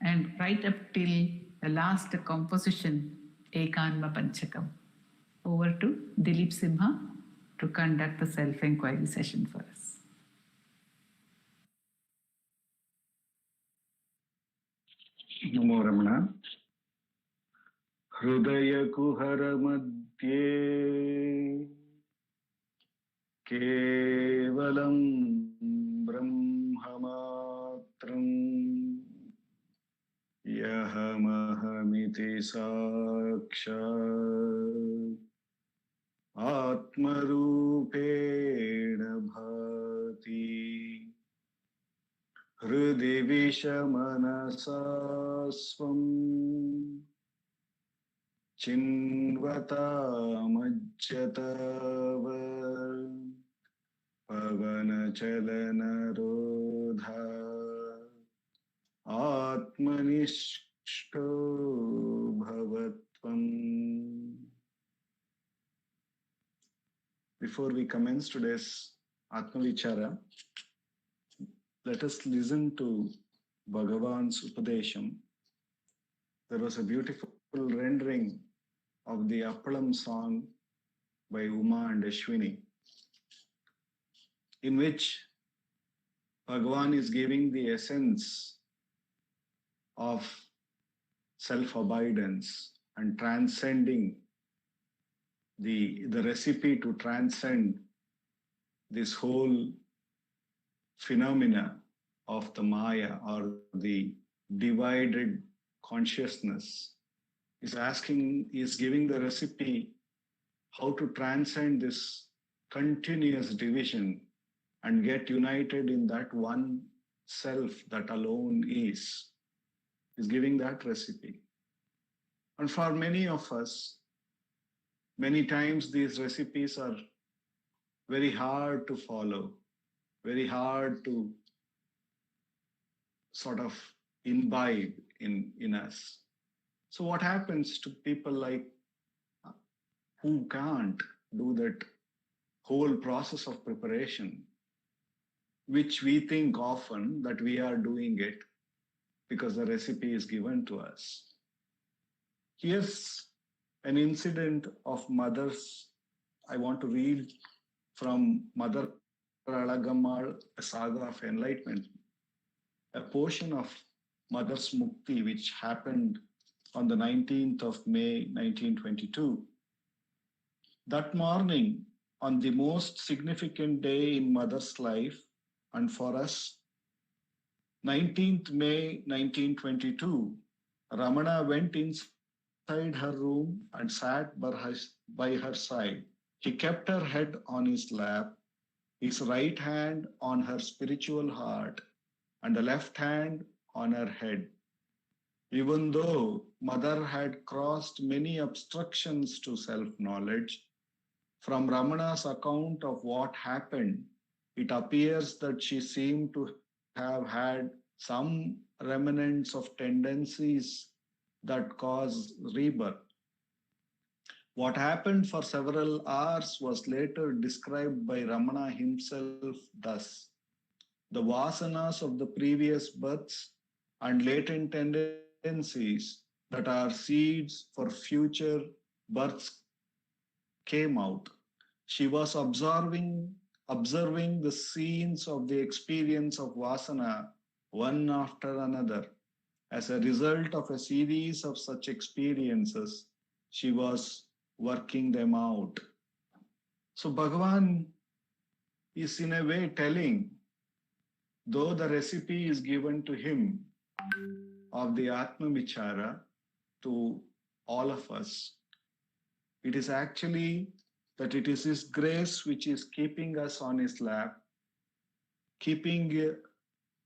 A: and right up till the last composition, Ekanma Panchakam. Over to Dileep Simha to conduct the self-enquiry session for us.
G: ನಮೋ ರಮಣ. ಹೃದಯ ಕುಹರ ಮಧ್ಯೆ ಕೇವಲಂ ಬ್ರಹ್ಮ ಮಾತ್ರಂ ಯಹಮಹಮಿತಿ ಸಾಕ್ಷಾತ್ ಆತ್ಮರೂಪೇಣ ಭಾತಿ. ಹೃದಿ ವಿಷಮನಸಾ ಸ್ವಂ ಚಿನ್ವತಾಮಜ್ಜತಾವ ಪವನಚಲನರೋಧ ಆತ್ಮನಿಷ್ಠೋ ಭವತ್ವಂ. Before we commence today's Atma Vichara, let us listen to Bhagavan's Upadesham. There was a beautiful rendering of the Appalam song by Uma-Ashwini, in which Bhagavan is giving the essence of self-abidance and transcending the recipe to transcend this whole phenomena of the Maya or the divided consciousness is giving the recipe how to transcend this continuous division and get united in that one self that alone is giving that recipe. And for many of us, many times these recipes are very hard to follow, very hard to sort of imbibe in us. So what happens to people like who can't do that whole process of preparation, which we think often that we are doing it because the recipe is given to us? Here's an incident of mothers. I want to read from Mother Azhagammal, a saga of enlightenment, a portion of Mother's Mukti, which happened on the 19th of May, 1922. That morning, on the most significant day in Mother's life, and for us, 19th May, 1922, Ramana went inside her room and sat by her side. He kept her head on his lap, his right hand on her spiritual heart, and the left hand on her head. Even though Mother had crossed many obstructions to self-knowledge, from Ramana's account of what happened, it appears that she seemed to have had some remnants of tendencies that cause rebirth. What happened for several hours was later described by Ramana himself thus: the vasanas of the previous births and latent tendencies that are seeds for future births came out. She was observing the scenes of the experience of vasana one after another. As a result of a series of such experiences, she was working them out. So Bhagavan is in a way telling, though the recipe is given to him of the Atma Vichara to all of us, it is actually that it is His grace which is keeping us on His lap, keeping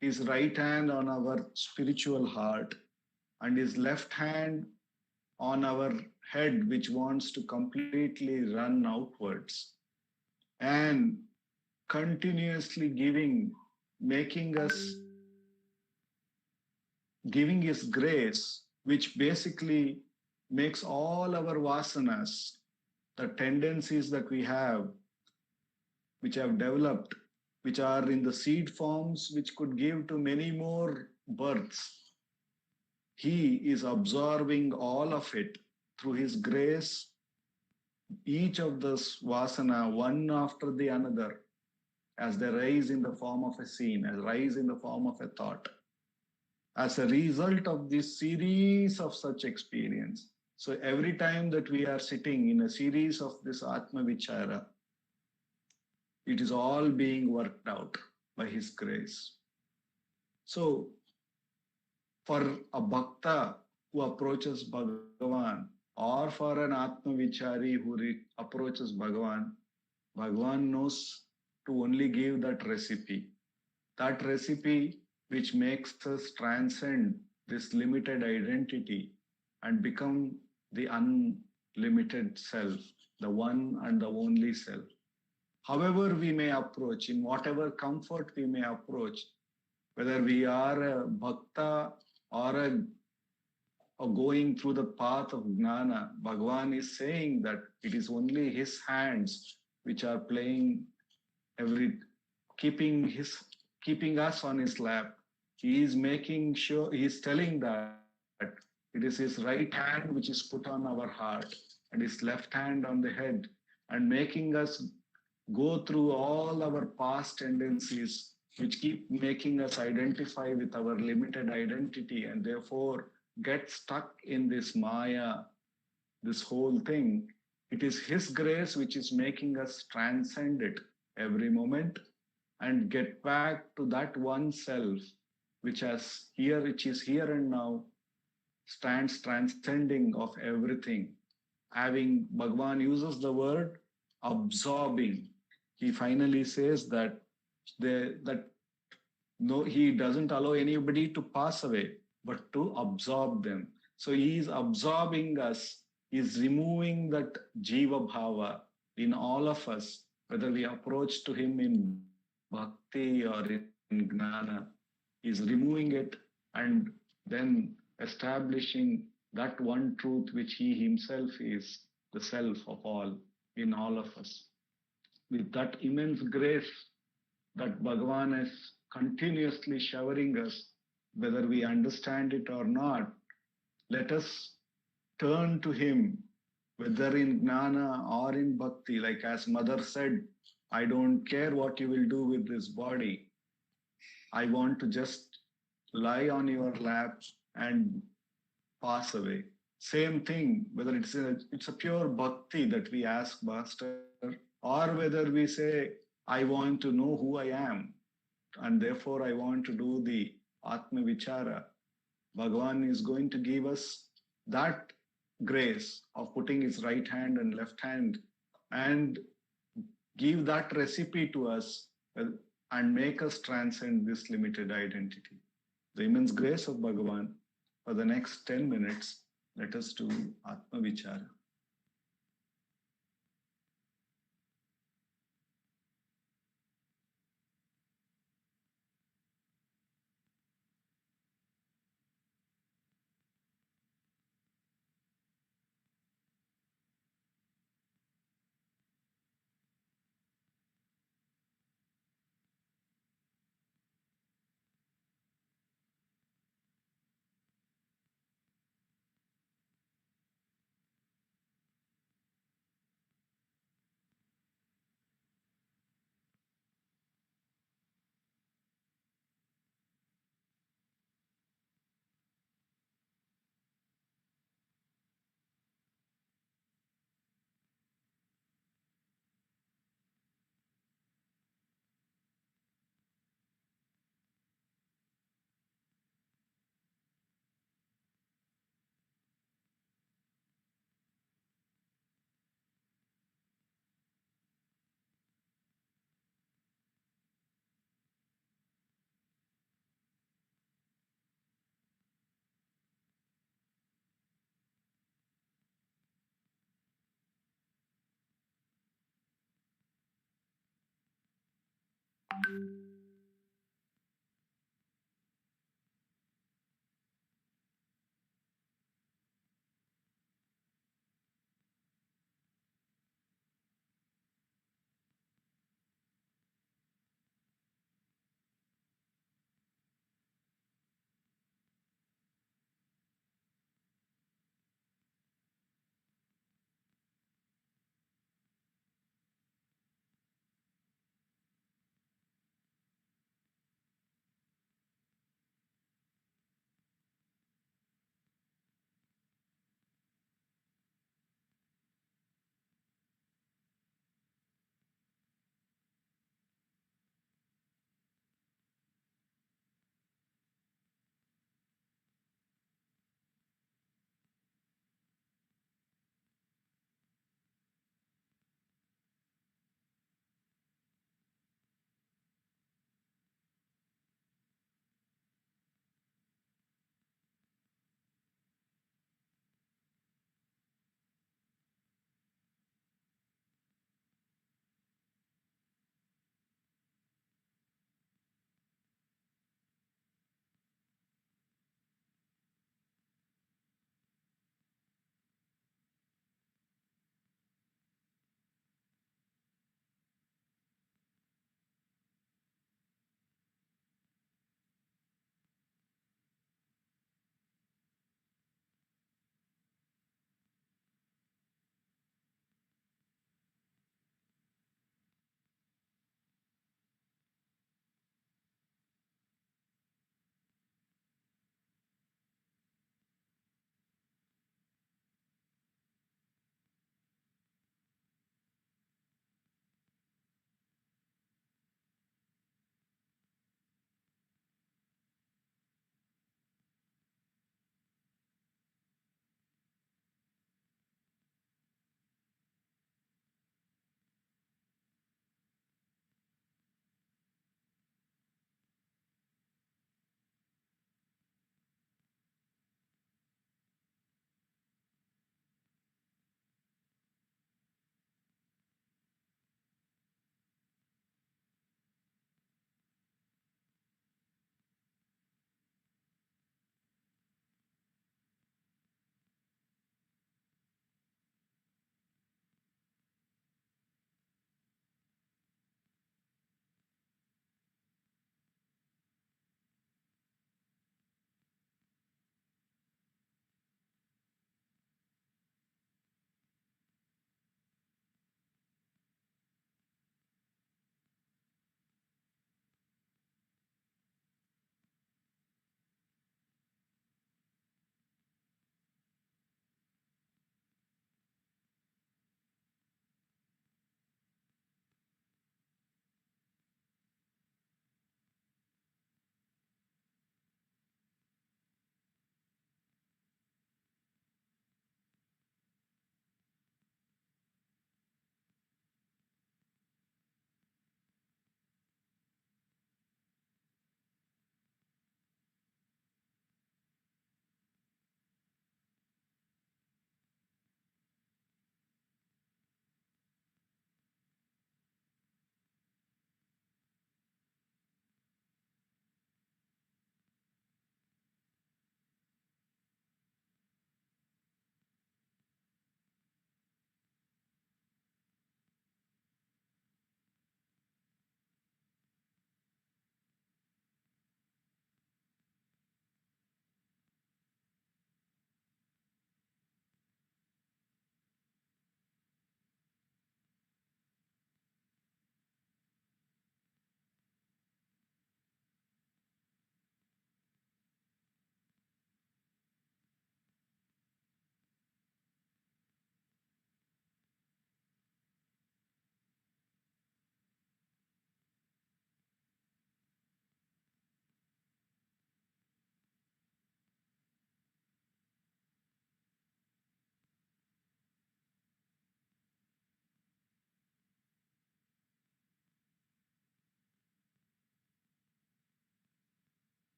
G: His right hand on our spiritual heart and His left hand on our head, which wants to completely run outwards, and continuously giving His grace, which basically makes all our vasanas, the tendencies that we have, which have developed, which are in the seed forms, which could give to many more births. He is absorbing all of it through His grace, each of those vasana, one after the another, as they rise in the form of a scene, as rise in the form of a thought, as a result of this series of such experience. So every time that we are sitting in a series of this Atma Vichara, it is all being worked out by His grace. So for a bhakta who approaches Bhagavan, or for an Atma Vichari who approaches Bhagavan, Bhagavan knows to only give that recipe which makes us transcend this limited identity and become the unlimited self, the one and the only self. However we may approach, in whatever comfort we may approach, whether we are a bhakta or going through the path of jnana, Bhagavan is saying that it is only His hands which are playing keeping us on His lap. He is making sure, He is telling that it is His right hand which is put on our heart and His left hand on the head, and making us go through all our past tendencies which keep making us identify with our limited identity, and therefore get stuck in this Maya, this whole thing, it is His grace which is making us transcend it every moment and get back to that one self which is here and now, stands transcending of everything. Having Bhagavan uses the word absorbing. He finally says that no, he doesn't allow anybody to pass away, but to absorb them. So he is absorbing us, he is removing that Jiva Bhava in all of us, whether we approach to him in bhakti or in gnana. He is removing it and then establishing that one truth which he himself is, the self of all, in all of us. With that immense grace that Bhagavan is continuously showering us, whether we understand it or not, let us turn to him, whether in gnana or in bhakti. Like as Mother said, I don't care what you will do with this body. I want to just lie on your lap and pass away. Same thing, whether it's a pure bhakti that we ask Master, or whether we say, I want to know who I am, and therefore I want to do the Atma Vichara. Bhagavan is going to give us that grace of putting his right hand and left hand and give that recipe to us and make us transcend this limited identity. The immense grace of Bhagavan. For the next 10 minutes, let us do Atma Vichara.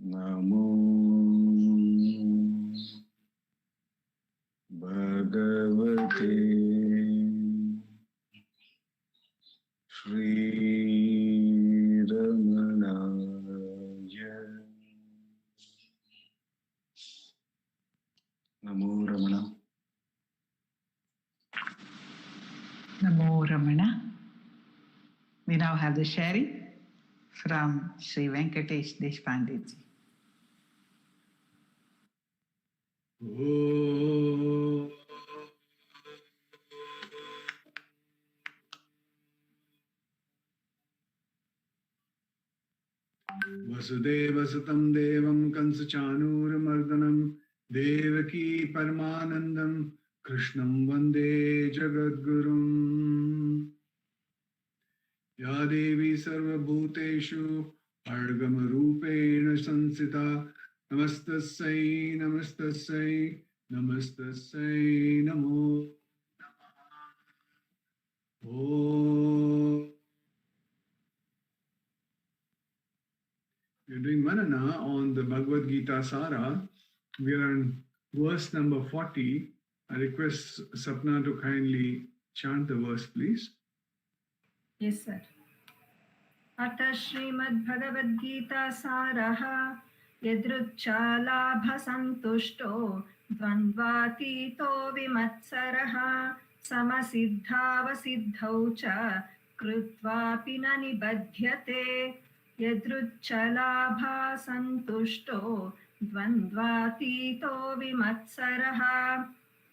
G: Namo Bhagavate Shri Ramanaya. Namo Ramana.
A: Namo Ramana. We now have the sharing from Sri Venkatesh Deshpande ji.
H: Vasudeva Sutam Devam Kansachanuramardanam Devaki Paramanandam Krishnam Vande Jagadgurum Ya Devi Sarva Bhuteshu Ardgama Rupena Sansita Namastasai Namastasai Namastasai Namo Namaha. We're doing Manana on the Bhagavad Gita Sara. We are on verse number 40. I request Sapna to kindly chant the verse, please.
B: Yes, sir. Atha Srimad Bhagavad Gita Saraha Yadruchala Santushto Dvandvatito Vimatsaraha Samasiddhava Siddhaucha Krutvapi Nanibadhyate Yadruchala Santushto Dvandvatito Vimatsaraha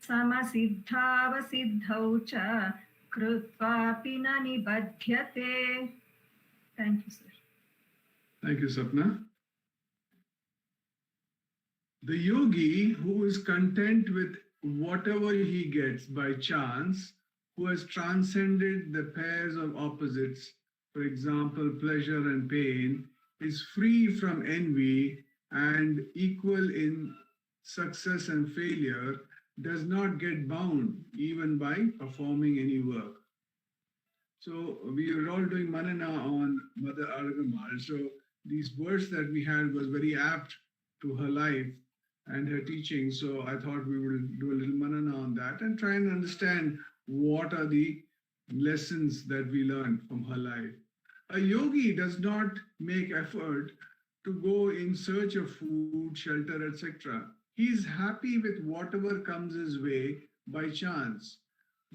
B: Samasiddhava Siddhaucha Krutvapi Nanibadhyate. Thank you, sir.
H: Thank you, Sapna. The yogi who is content with whatever he gets by chance, who has transcended the pairs of opposites, for example, pleasure and pain, is free from envy and equal in success and failure, does not get bound even by performing any work. So we are all doing Manana on Mother Azhagammal. So these words that we had was very apt to her life and her teaching. So I thought we will do a little Manana on that and try and understand what are the lessons that we learned from her life. A yogi does not make effort to go in search of food, shelter, etc. He is happy with whatever comes his way by chance.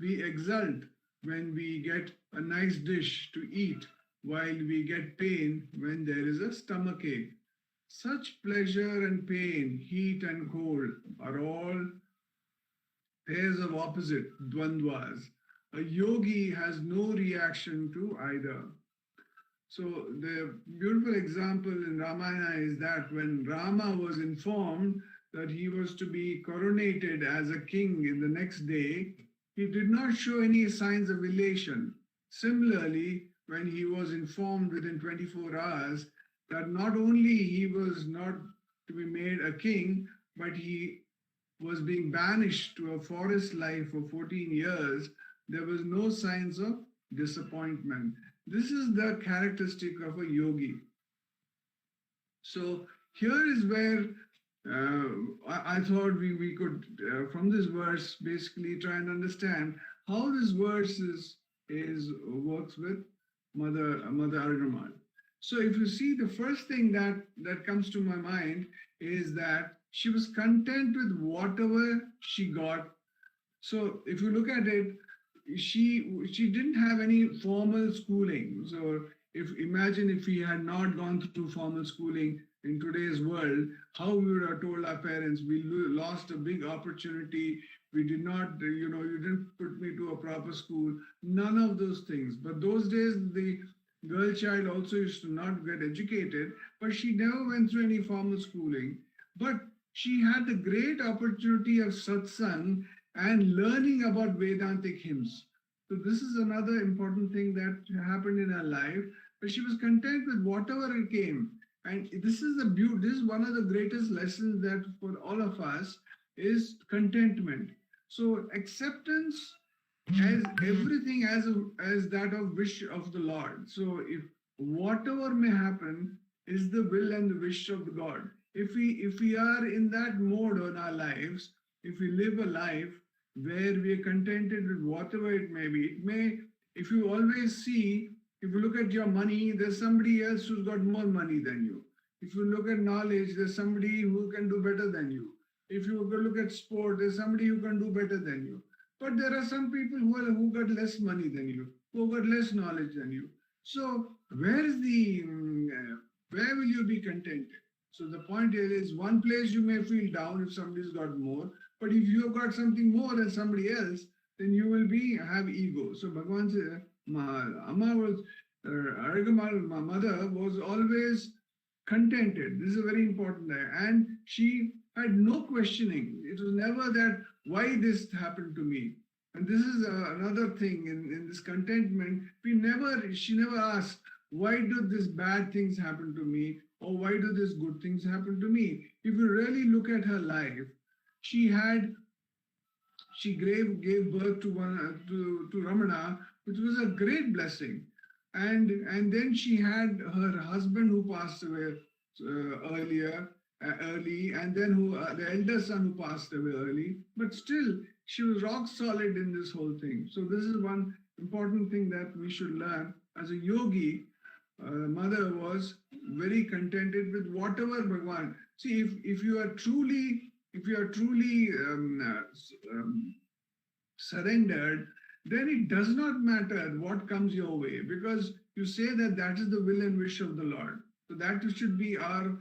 H: We exult when we get a nice dish to eat, while we get pain when there is a stomachache. Such pleasure and pain, heat and cold, are all pairs of opposite, dvandvas. A yogi has no reaction to either. So the beautiful example in Ramana is that when Rama was informed that he was to be coronated as a king in the next day, he did not show any signs of elation. Similarly, when he was informed within 24 hours that not only he was not to be made a king, but he was being banished to a forest life for 14 years, there was no signs of disappointment. This is the characteristic of a yogi. So here is where I thought we could, from this verse, basically try and understand how this verse works with Mother Azhagammal. So if you see, the first thing that comes to my mind is that she was content with whatever she got. So if you look at it, she didn't have any formal schooling. So imagine if we had not gone through formal schooling in today's world, how we would have told our parents, we lost a big opportunity, we did not, you didn't put me to a proper school, none of those things. But those days, the girl child also used to not get educated, but she never went through any formal schooling. But she had the great opportunity of satsang and learning about Vedantic hymns. So this is another important thing that happened in her life, but she was content with whatever it came. And this is one of the greatest lessons that for all of us is contentment. So acceptance as everything as that of wish of the Lord. So if whatever may happen is the will and the wish of the God. If we are in that mode in our lives, if we live a life where we are contented with whatever it may be, if you always see, if you look at your money, there's somebody else who's got more money than you. If you look at knowledge, there's somebody who can do better than you. If you look at sport, there's somebody who can do better than you. But there are some people who got less money than you, who got less knowledge than you. So where will you be contented? So the point here is, one place you may feel down if somebody's got more, but if you have got something more than somebody else, then you will have ego. So Bhagavan said, Azhagammal, my mother, was always contented. This is a very important thing. And she had no questioning. It was never that, why this happened to me? And this is another thing in this contentment. She never asked, why do these bad things happen to me? Or why do these good things happen to me? If you really look at her life, she gave birth to Ramana, which was a great blessing. And then she had her husband who passed away early, and then the elder son who passed away early. But still, she was rock solid in this whole thing. So this is one important thing that we should learn. As a yogi, mother was very contented with whatever Bhagavan. See, if you are truly surrendered, then it does not matter what comes your way, because you say that is the will and wish of the Lord. So that should be our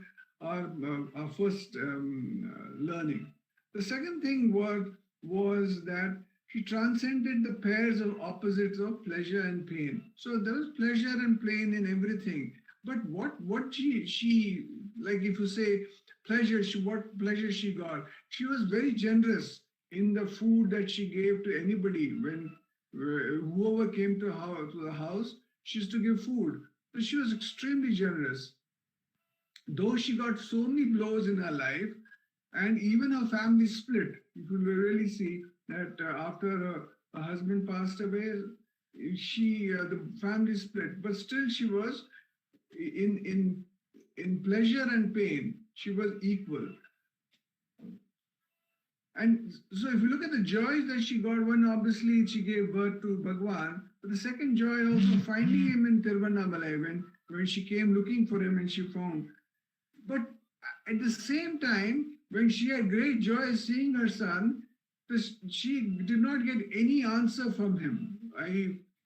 H: first learning. The second thing was that she transcended the pairs of opposites of pleasure and pain. So there was pleasure and pain in everything. But what she like, if you say pleasure, what pleasure she got? She was very generous in the food that she gave to anybody. When whoever came to the house, she used to give food. So she was extremely generous. Though she got so many blows in her life, and even her family split. You could really see that after her husband passed away, the family split. But still, she was in pleasure and pain. She was equal. And so if you look at the joys that she got, one, obviously she gave birth to Bhagavan, but the second joy also finding him in Tiruvannamalai, when she came looking for him and she found. But at the same time, when she had great joy seeing her son, she did not get any answer from him.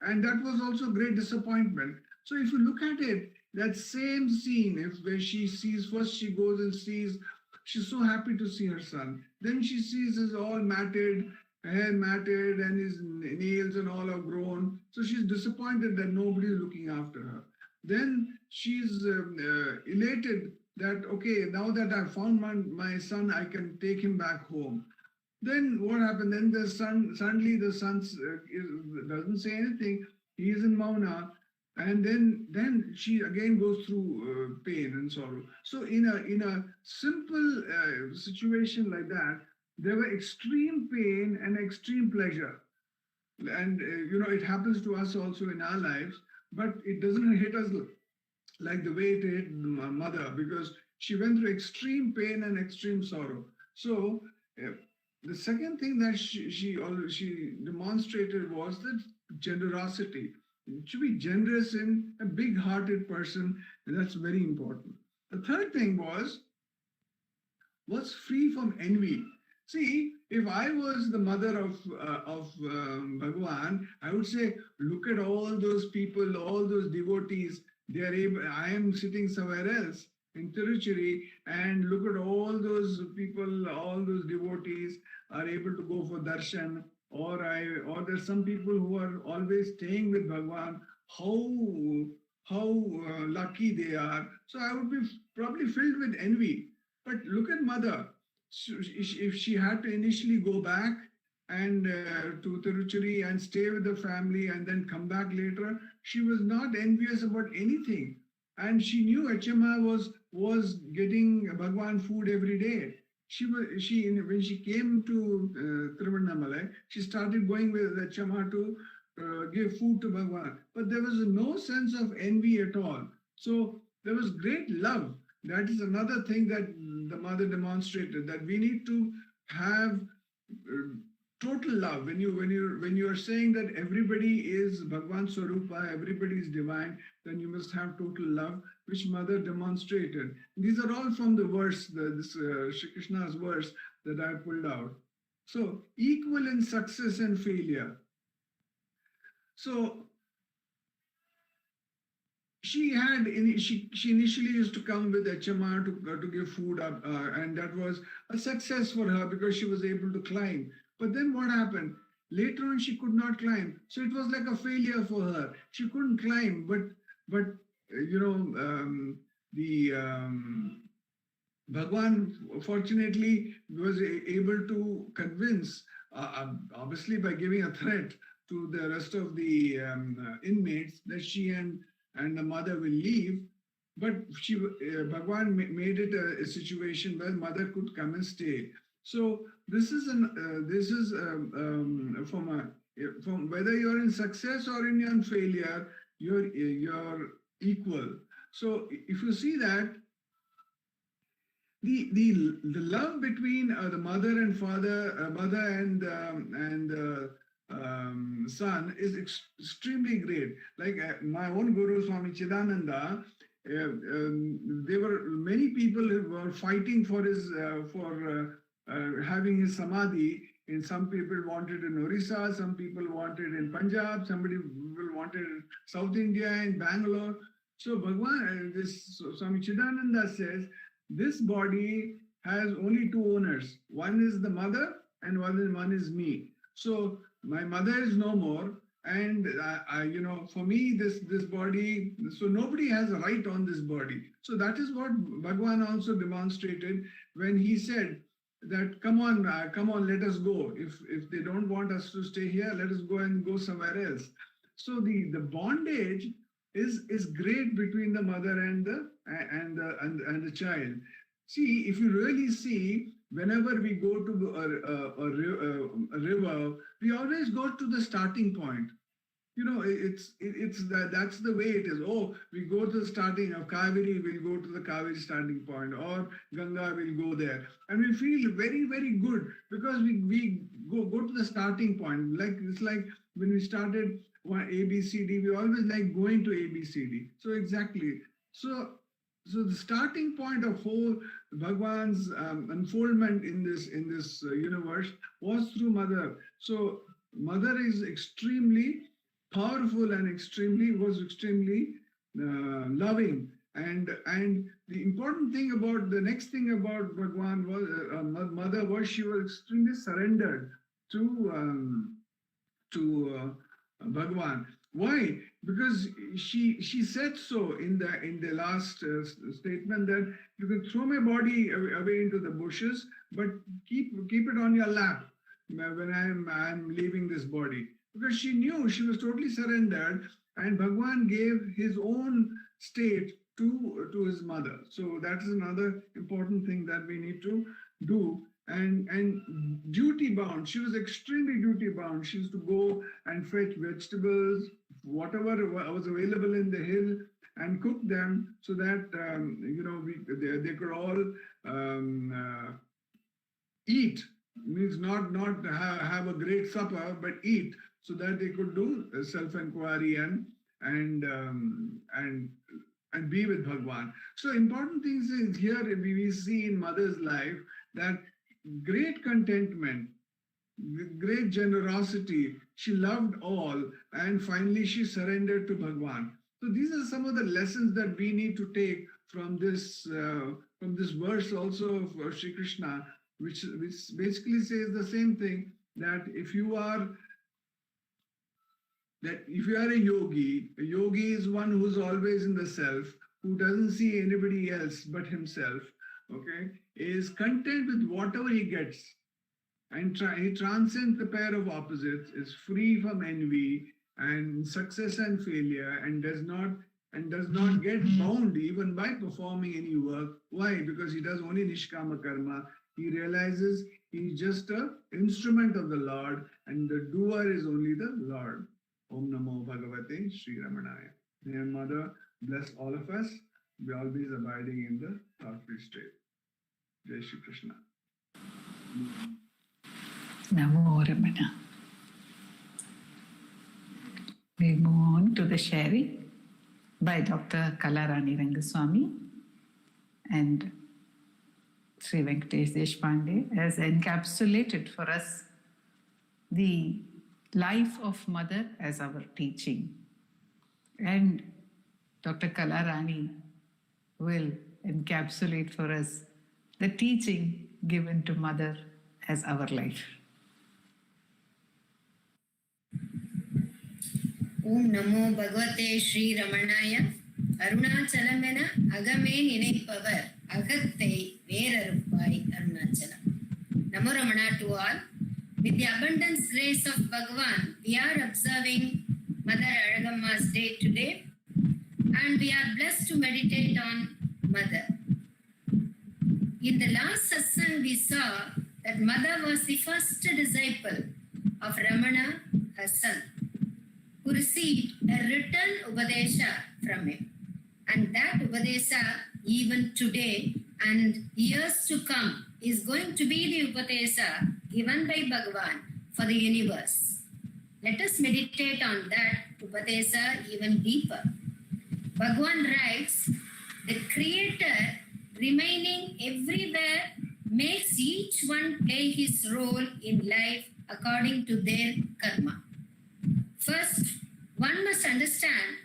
H: And that was also great disappointment. So if you look at it, that same scene, where she sees, first she goes and sees, she's so happy to see her son. Then she sees his all matted, hair matted, and his nails and all are grown. So she's disappointed that nobody is looking after her. Then she's elated that, okay, now that I've found my son, I can take him back home. Then what happened? Then the son, suddenly the son doesn't say anything. He is in Mauna. And then she again goes through pain and sorrow. So in a simple situation like that, there were extreme pain and extreme pleasure. And it happens to us also in our lives, but it doesn't hit us like the way it hit my mother, because she went through extreme pain and extreme sorrow. So the second thing that she demonstrated was that generosity. To be generous in a big-hearted person, and that's very important. The third thing was free from envy. See, if I was the mother of Bhagwan, I would say, look at all those people, all those devotees. They are able. I am sitting somewhere else in Tiruchiri, and look at all those people, all those devotees are able to go for darshan. Or there's some people who are always staying with Bhagwan, how lucky they are. So I would be probably filled with envy. But look at mother. If she had to initially go back and to Tiruchiri and stay with the family and then come back later, she was not envious about anything. And she knew HMI was getting Bhagwan food every day. When she came to Tiruvannamalai, she started going with the Chama to give food to Bhagwan. But there was no sense of envy at all. So there was great love. That is another thing that the mother demonstrated, that we need to have total love. When you are saying that everybody is Bhagwan Swarupa, everybody is divine, then you must have total love, which mother demonstrated. These are all from the verse, this Shri Krishna's verse that I pulled out. So equal in success and failure. So she initially used to come with HMR to give food up, and that was a success for her because she was able to climb. But then what happened? Later on, she could not climb. So it was like a failure for her. She couldn't climb, but Bhagwan fortunately was able to convince, obviously by giving a threat to the rest of the inmates, that she and the mother will leave. But Bhagwan made it a situation where mother could come and stay. So this is from whether you're in success or in failure, you're equal. So if you see that the love between the mother and father, mother and son is extremely great. Like my own Guru Swami Chidananda, there were many people who were fighting for his having his samadhi. And some people wanted in Orissa, some people wanted in Punjab, somebody wanted in South India, in Bangalore. So Bhagwan, Swami Chidananda says, this body has only two owners. One is the mother and one is me. So my mother is no more. And for me, this body, so nobody has a right on this body. So that is what Bhagwan also demonstrated when he said that, come on, let us go. If they don't want us to stay here, let us go somewhere else. So the bondage is great between the mother and the child. See, if you really see, whenever we go to a river, we always go to the starting point. That's the way it is. Oh, we go to the starting of Kaveri, we'll go to the Kaveri starting point, or Ganga will go there, and we feel very, very good because we go to the starting point. It's like when we started ABCD, we always like going to ABCD. So exactly. So So the starting point of whole Bhagwan's unfoldment in this universe was through Mother. So Mother is extremely powerful and extremely loving. And the important thing about the next thing about Bhagwan was Mother was she was extremely surrendered to Bhagwan. Why? Because she said so in the last statement that you can throw my body away into the bushes, but keep it on your lap when I'm leaving this body. Because she knew she was totally surrendered, and Bhagwan gave his own state to his mother. So that is another important thing that we need to do. And duty bound, she was extremely duty bound. She used to go and fetch vegetables, whatever was available in the hill, and cook them so that they could all eat. Means not have a great supper, but eat, so that they could do self-enquiry and be with Bhagwan. So important things is here we see in Mother's life that great contentment, great generosity. She loved all, and finally she surrendered to Bhagwan. So these are some of the lessons that we need to take from this verse also of Sri Krishna, which basically says the same thing, that if you are a yogi is one who's always in the self, who doesn't see anybody else but himself, okay, is content with whatever he gets, and he transcends the pair of opposites, is free from envy and success and failure, and does not get bound even by performing any work. Why? Because he does only nishkama karma. He realizes he's just an instrument of the Lord, and the doer is only the Lord. Om Namo Bhagavate Sri Ramanaya. May our Mother bless all of us. Be always abiding in the thought-free state. Jai Shri Krishna.
A: Namo Ramana. We move on to the sharing by Dr. Kalarani Rengasamy and Sri Venkatesh Deshpande has encapsulated for us the life of Mother as our teaching. And Dr. Kalarani will encapsulate for us the teaching given to Mother as our life.
I: Om Namo Bhagavate Sri Ramanaya. Arunachalamena agame ninaipavar agathai veraruppai Arunachalam. Namo Ramana to all. With the abundance grace of Bhagavan, we are observing Mother Azhagammal's day today, and we are blessed to meditate on Mother. In the last Satsang, we saw that Mother was the first disciple of Ramana, her son, who received a written Upadesha from him. And that Upadesha, even today and years to come, is going to be the Upadesha given by Bhagavan for the universe. Let us meditate on that Upadesha even deeper. Bhagavan writes, the Creator remaining everywhere makes each one play his role in life according to their karma. First, one must understand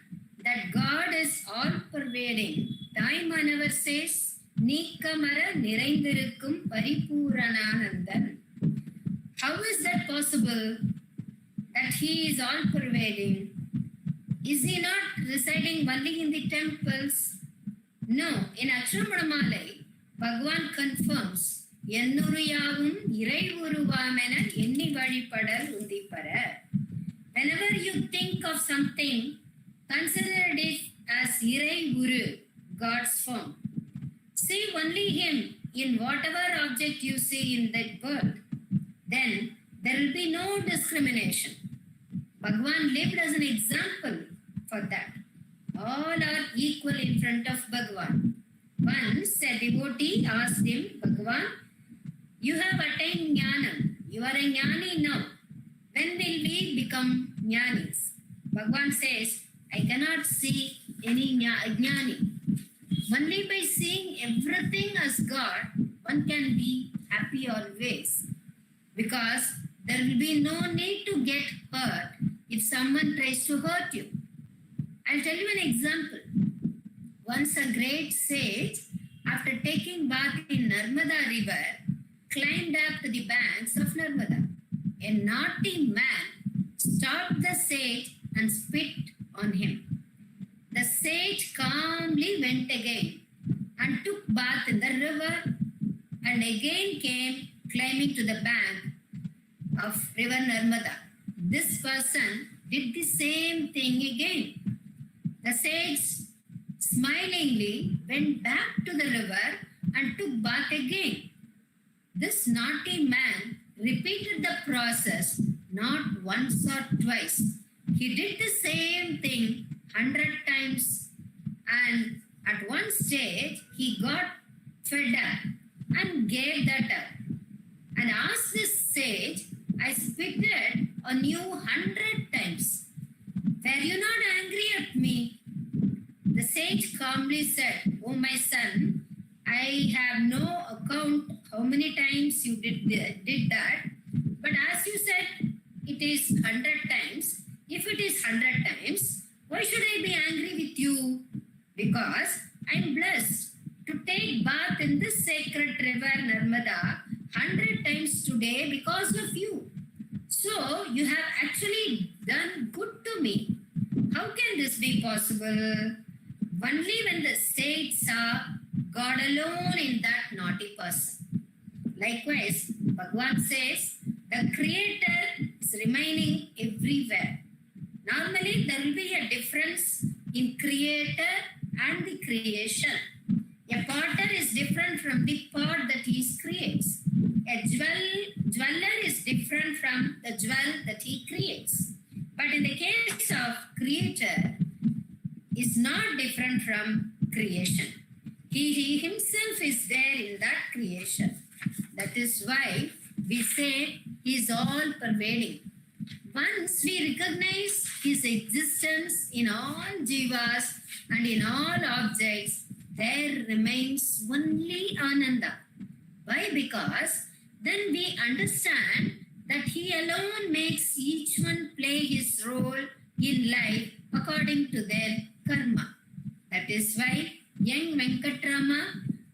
I: that God is all-pervading. Taimanava says, Nikamara niraindirukkum paripurananandan. How is that possible that he is all-pervading? Is he not residing only in the temples? No, in Azhagammal, Bhagavan confirms, Ennuruyavum irai uruvamena enni valipadal undipara. Whenever you think of something, consider it as irai uru, God's form. See only him in whatever object you see in that world. Then there will be no discrimination. Bhagavan lived as an example for that. All are equal in front of Bhagavan. Once a devotee asked him, Bhagavan, you have attained jnanam. You are a jnani now. When will we become jnanis? Bhagavan says, I cannot see any jnani. Only by seeing everything as God, one can be happy always. Because there will be no need to get hurt if someone tries to hurt you. I'll tell you an example. Once a great sage, after taking bath in Narmada river, climbed up to the banks of Narmada. A naughty man stopped the sage and spit on him. The sage calmly went again and took bath in the river and again came climbing to the bank of river Narmada. This person did the same thing again. The sage smilingly went back to the river and took bath again. This naughty man repeated the process not once or twice. He did the same thing 100 times, and at one stage he got fed up and gave that up and asked this sage, I spitted on you 100 times. Were you not angry at me? The sage calmly said, Oh my son, I have no account how many times you did that. But as you said, it is 100 times. If it is 100 times, why should I be angry with you? Because I am blessed to take bath in this sacred river Narmada 100 times today because of you. So you have actually done good to me. How can this be possible? Only when the sage saw God alone in that naughty person. Likewise, Bhagavan says, the Creator is remaining everywhere. Normally, there will be a difference in Creator and the creation. A potter is different from the pot that he creates. A jeweler is different from the jewel that he creates. But in the case of Creator, is not different from creation. He himself is there in that creation. That is why we say he is all pervading. Once we recognize his existence in all jivas and in all objects, there remains only Ananda. Why? Because then we understand that he alone makes each one play his role in life according to their karma. That is why young Venkatrama,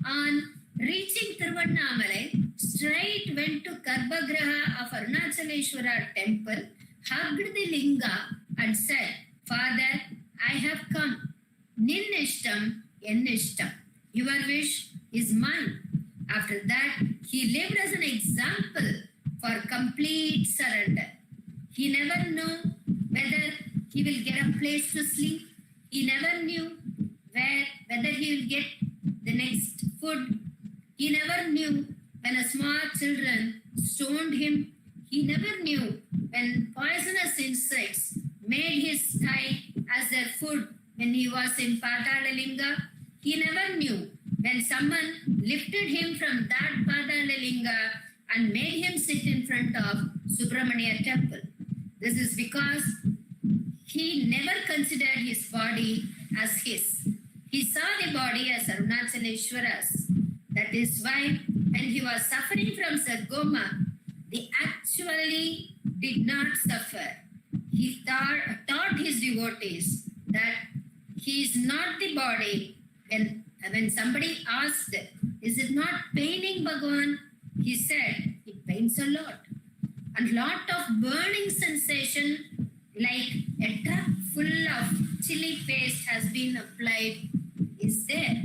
I: on reaching Tiruvannamalai, straight went to Garbhagraha of Arunachaleshwara temple, hugged the linga and said, Father, I have come. Nin ishtam, en ishtam. Your wish is mine. After that, he lived as an example for complete surrender. He never knew whether he will get a place to sleep. He never knew whether he will get the next food. He never knew when a small children stoned him. He never knew when poisonous insects made his thigh as their food when he was in Patalalinga. He never knew when someone lifted him from that Patalalinga and made him sit in front of Subramania temple. This is because he never considered his body as his. He saw the body as Arunachaleshwara's. That is why when he was suffering from sarcoma, he actually did not suffer. He taught his devotees that he is not the body. When somebody asked, is it not paining Bhagavan? He said, it pains a lot. And lot of burning sensation like a tub full of chili paste has been applied is there.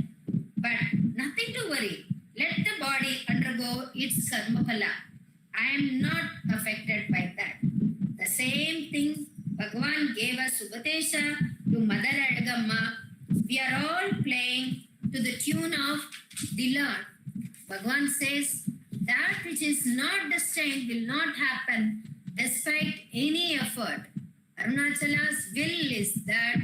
I: But nothing to worry. Let the body undergo its karma phala. I am not affected by that. The same thing Bhagavan gave us Upatesha to Mother Azhagammal. We are all playing to the tune of the Lord. Bhagavan says, that which is not destined will not happen despite any effort. Arunachala's will is that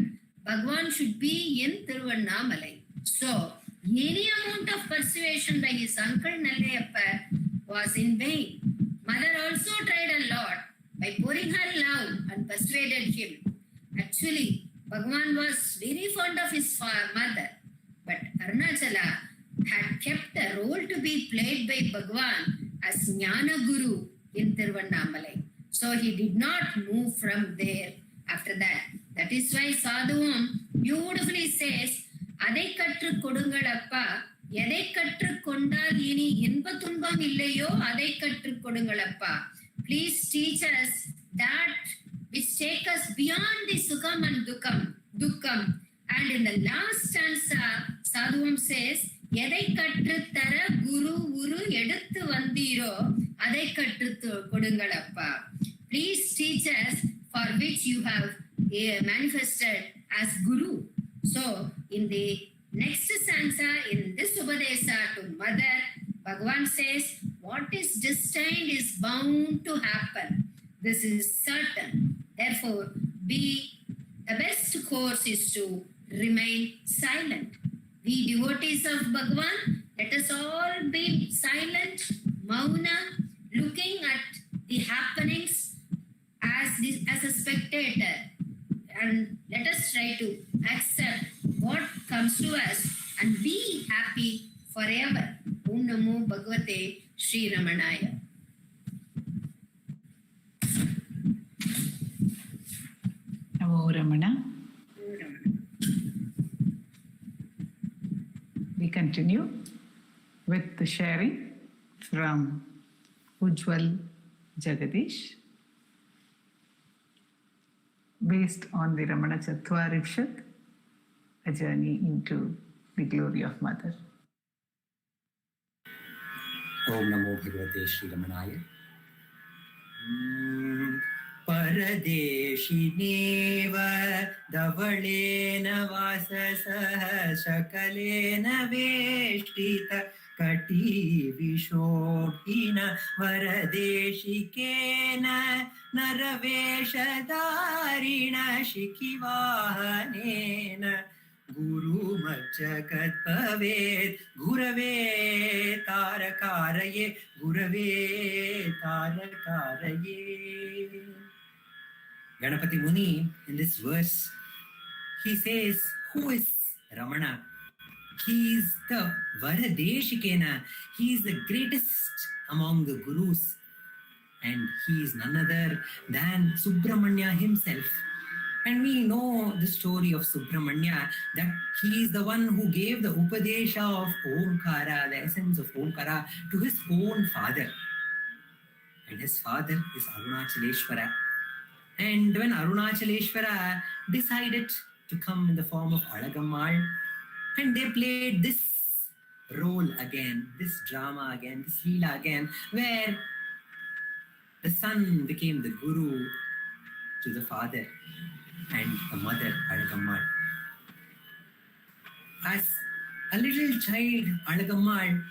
I: Bhagavan should be in Tiruvannamalai. So, any amount of persuasion by his uncle Nallayappa was in vain. Mother also tried a lot by pouring her love and persuaded him. Actually, Bhagavan was very fond of his mother, but Arunachala had kept a role to be played by Bhagwan as Jnana Guru in Tiruvannamalai. So he did not move from there after that. That is why Sadhuvam beautifully says, Adai Katru Kodungalappa, Yadai Katru Kondal Ini Inpa Tumbam Illayo, Adai Katru Kodungalappa. Please teach us that which take us beyond the Sukham and Dukkam. And in the last stanza, Sadhuvam says, Yadai Katru Tara Guru Uru Eduthu Vandiro, Adai Katru Kodungalappa. Please teach us for which you have manifested as Guru. So, in the next stanza, in this Upadesa to Mother, Bhagavan says, what is destined is bound to happen. This is certain. Therefore, the best course is to remain silent. We devotees of Bhagavan, let us all be silent, mauna, looking at the happenings as a spectator. And let us try to accept what comes to us and be happy forever. Om Namo Bhagavate Sri Ramanaya.
A: Namo Ramana. We continue with the sharing from Ujwal Jagadeesh, based on the Ramana Chatwaripshad, a journey into the glory of Mother.
J: Om Namo Bhagavate Sri Ramanaya. Paradeshineva dhavalena vasasah shakalena veshtita kati vishodhina varadeshikena naraveshadarina shikivahanena Guru Machakat Pavet Gurave Tarakaraye Gurave Tarakaraye. Ganapati Muni, in this verse, he says, who is Ramana? He is the Varadeshikena. He is the greatest among the Gurus. And he is none other than Subramanya himself. And we know the story of Subramanya, that he is the one who gave the Upadesha of Omkara, the essence of Omkara, to his own father. And his father is Arunachaleshwara. And when Arunachaleshwara decided to come in the form of Azhagammal, and they played this role again, this drama again, this Leela again, where the son became the guru to the father and the mother, Azhagammal. As a little child, Azhagammal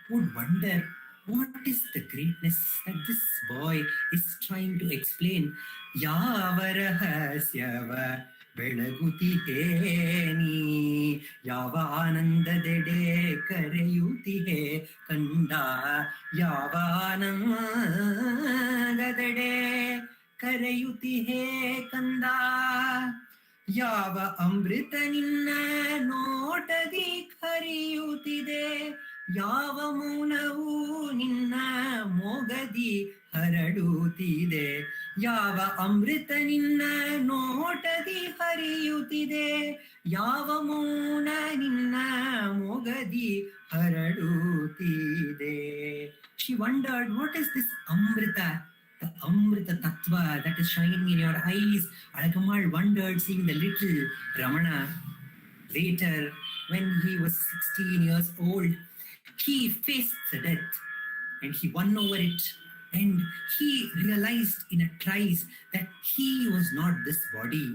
J: would wonder, what is the greatness that this boy is trying to explain? Yavarahasyava ಬೆಳಗುತಿ ಹೇನಿ ಯಾವ ಆನಂದದೆಡೆ ಕರೆಯುತ್ತಿಹೆ ಕಂದ ಯಾವ ಆನಂದದೆಡೆ ಕರೆಯುತ್ತಿಹೆ ಕಂದ ಯಾವ ಅಮೃತ ನಿನ್ನ ನೋಟದಿ ಕರೆಯುತ್ತಿದೆ ಯಾವ ಮೌನವು ನಿನ್ನ ಮೊಗದಿ ಹರಡುತ್ತಿದೆ ಯಾವ ಅಮೃತ ನಿನ್ನ ನೋಟದಿ ಹರಿಯುತ್ತಿದೆ ಯಾವ ಮೌನ ನಿನ್ನ ಮೊಗದಿ ಹರಡುತ್ತಿದೆ. She wondered, what is this Amrita? The Amrita Tattva that is shining in your eyes. Azhagammal wondered, seeing the little Ramana. Later, when he was 16 years old, he faced the death and he won over it. And he realized in a trice that he was not this body.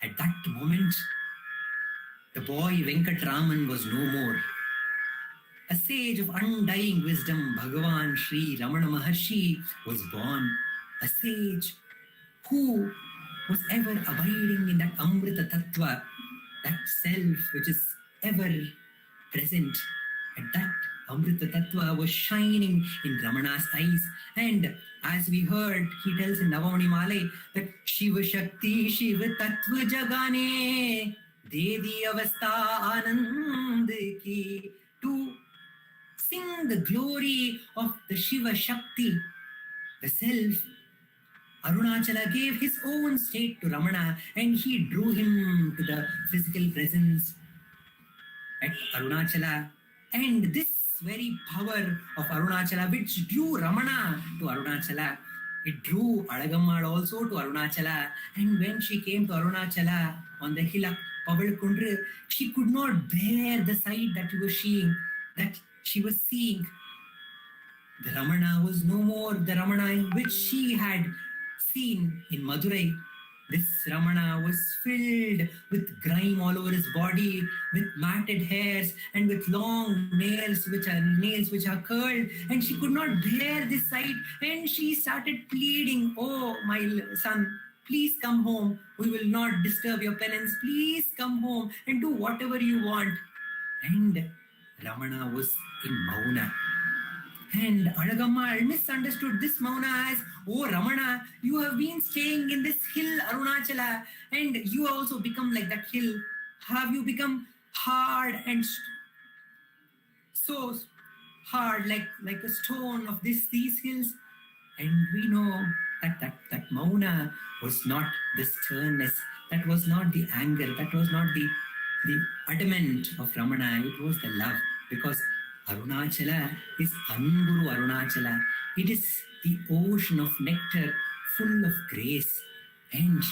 J: At that moment, the boy Venkatraman was no more. A sage of undying wisdom, Bhagavan Sri Ramana Maharshi, was born. A sage who was ever abiding in that Amrita Tattva, that self which is ever present. And that Amrita Tattva was shining in Ramana's eyes. And as we heard, he tells in Navamani Malai that Shiva Shakti Shiva Tattva Jagane. Dedi Avastha Anand Ki, to sing the glory of the Shiva Shakti, the self. Arunachala gave his own state to Ramana and he drew him to the physical presence at Arunachala. And this very power of Arunachala, which drew Ramana to Arunachala, it drew Azhagammal also to Arunachala. And when she came to Arunachala on the hillock, Pavalkundru, she could not bear the sight that she was seeing. The Ramana was no more the Ramana which she had seen in Madurai. This Ramana was filled with grime all over his body, with matted hairs and with long nails which are curled, and she could not bear this sight, and she started pleading, "Oh, my son, please come home. We will not disturb your penance. Please come home and do whatever you want." And Ramana was in Mauna. And Azhagammal misunderstood this Mauna as, "Oh Ramana, you have been staying in this hill Arunachala and you also become like that hill. Have you become hard and so hard like a stone of these hills?" And we know that Mauna was not the sternness, that was not the anger, that was not the adamant of Ramana, it was the love. Because Arunachala is Anguru Arunachala. It is the ocean of nectar full of grace. And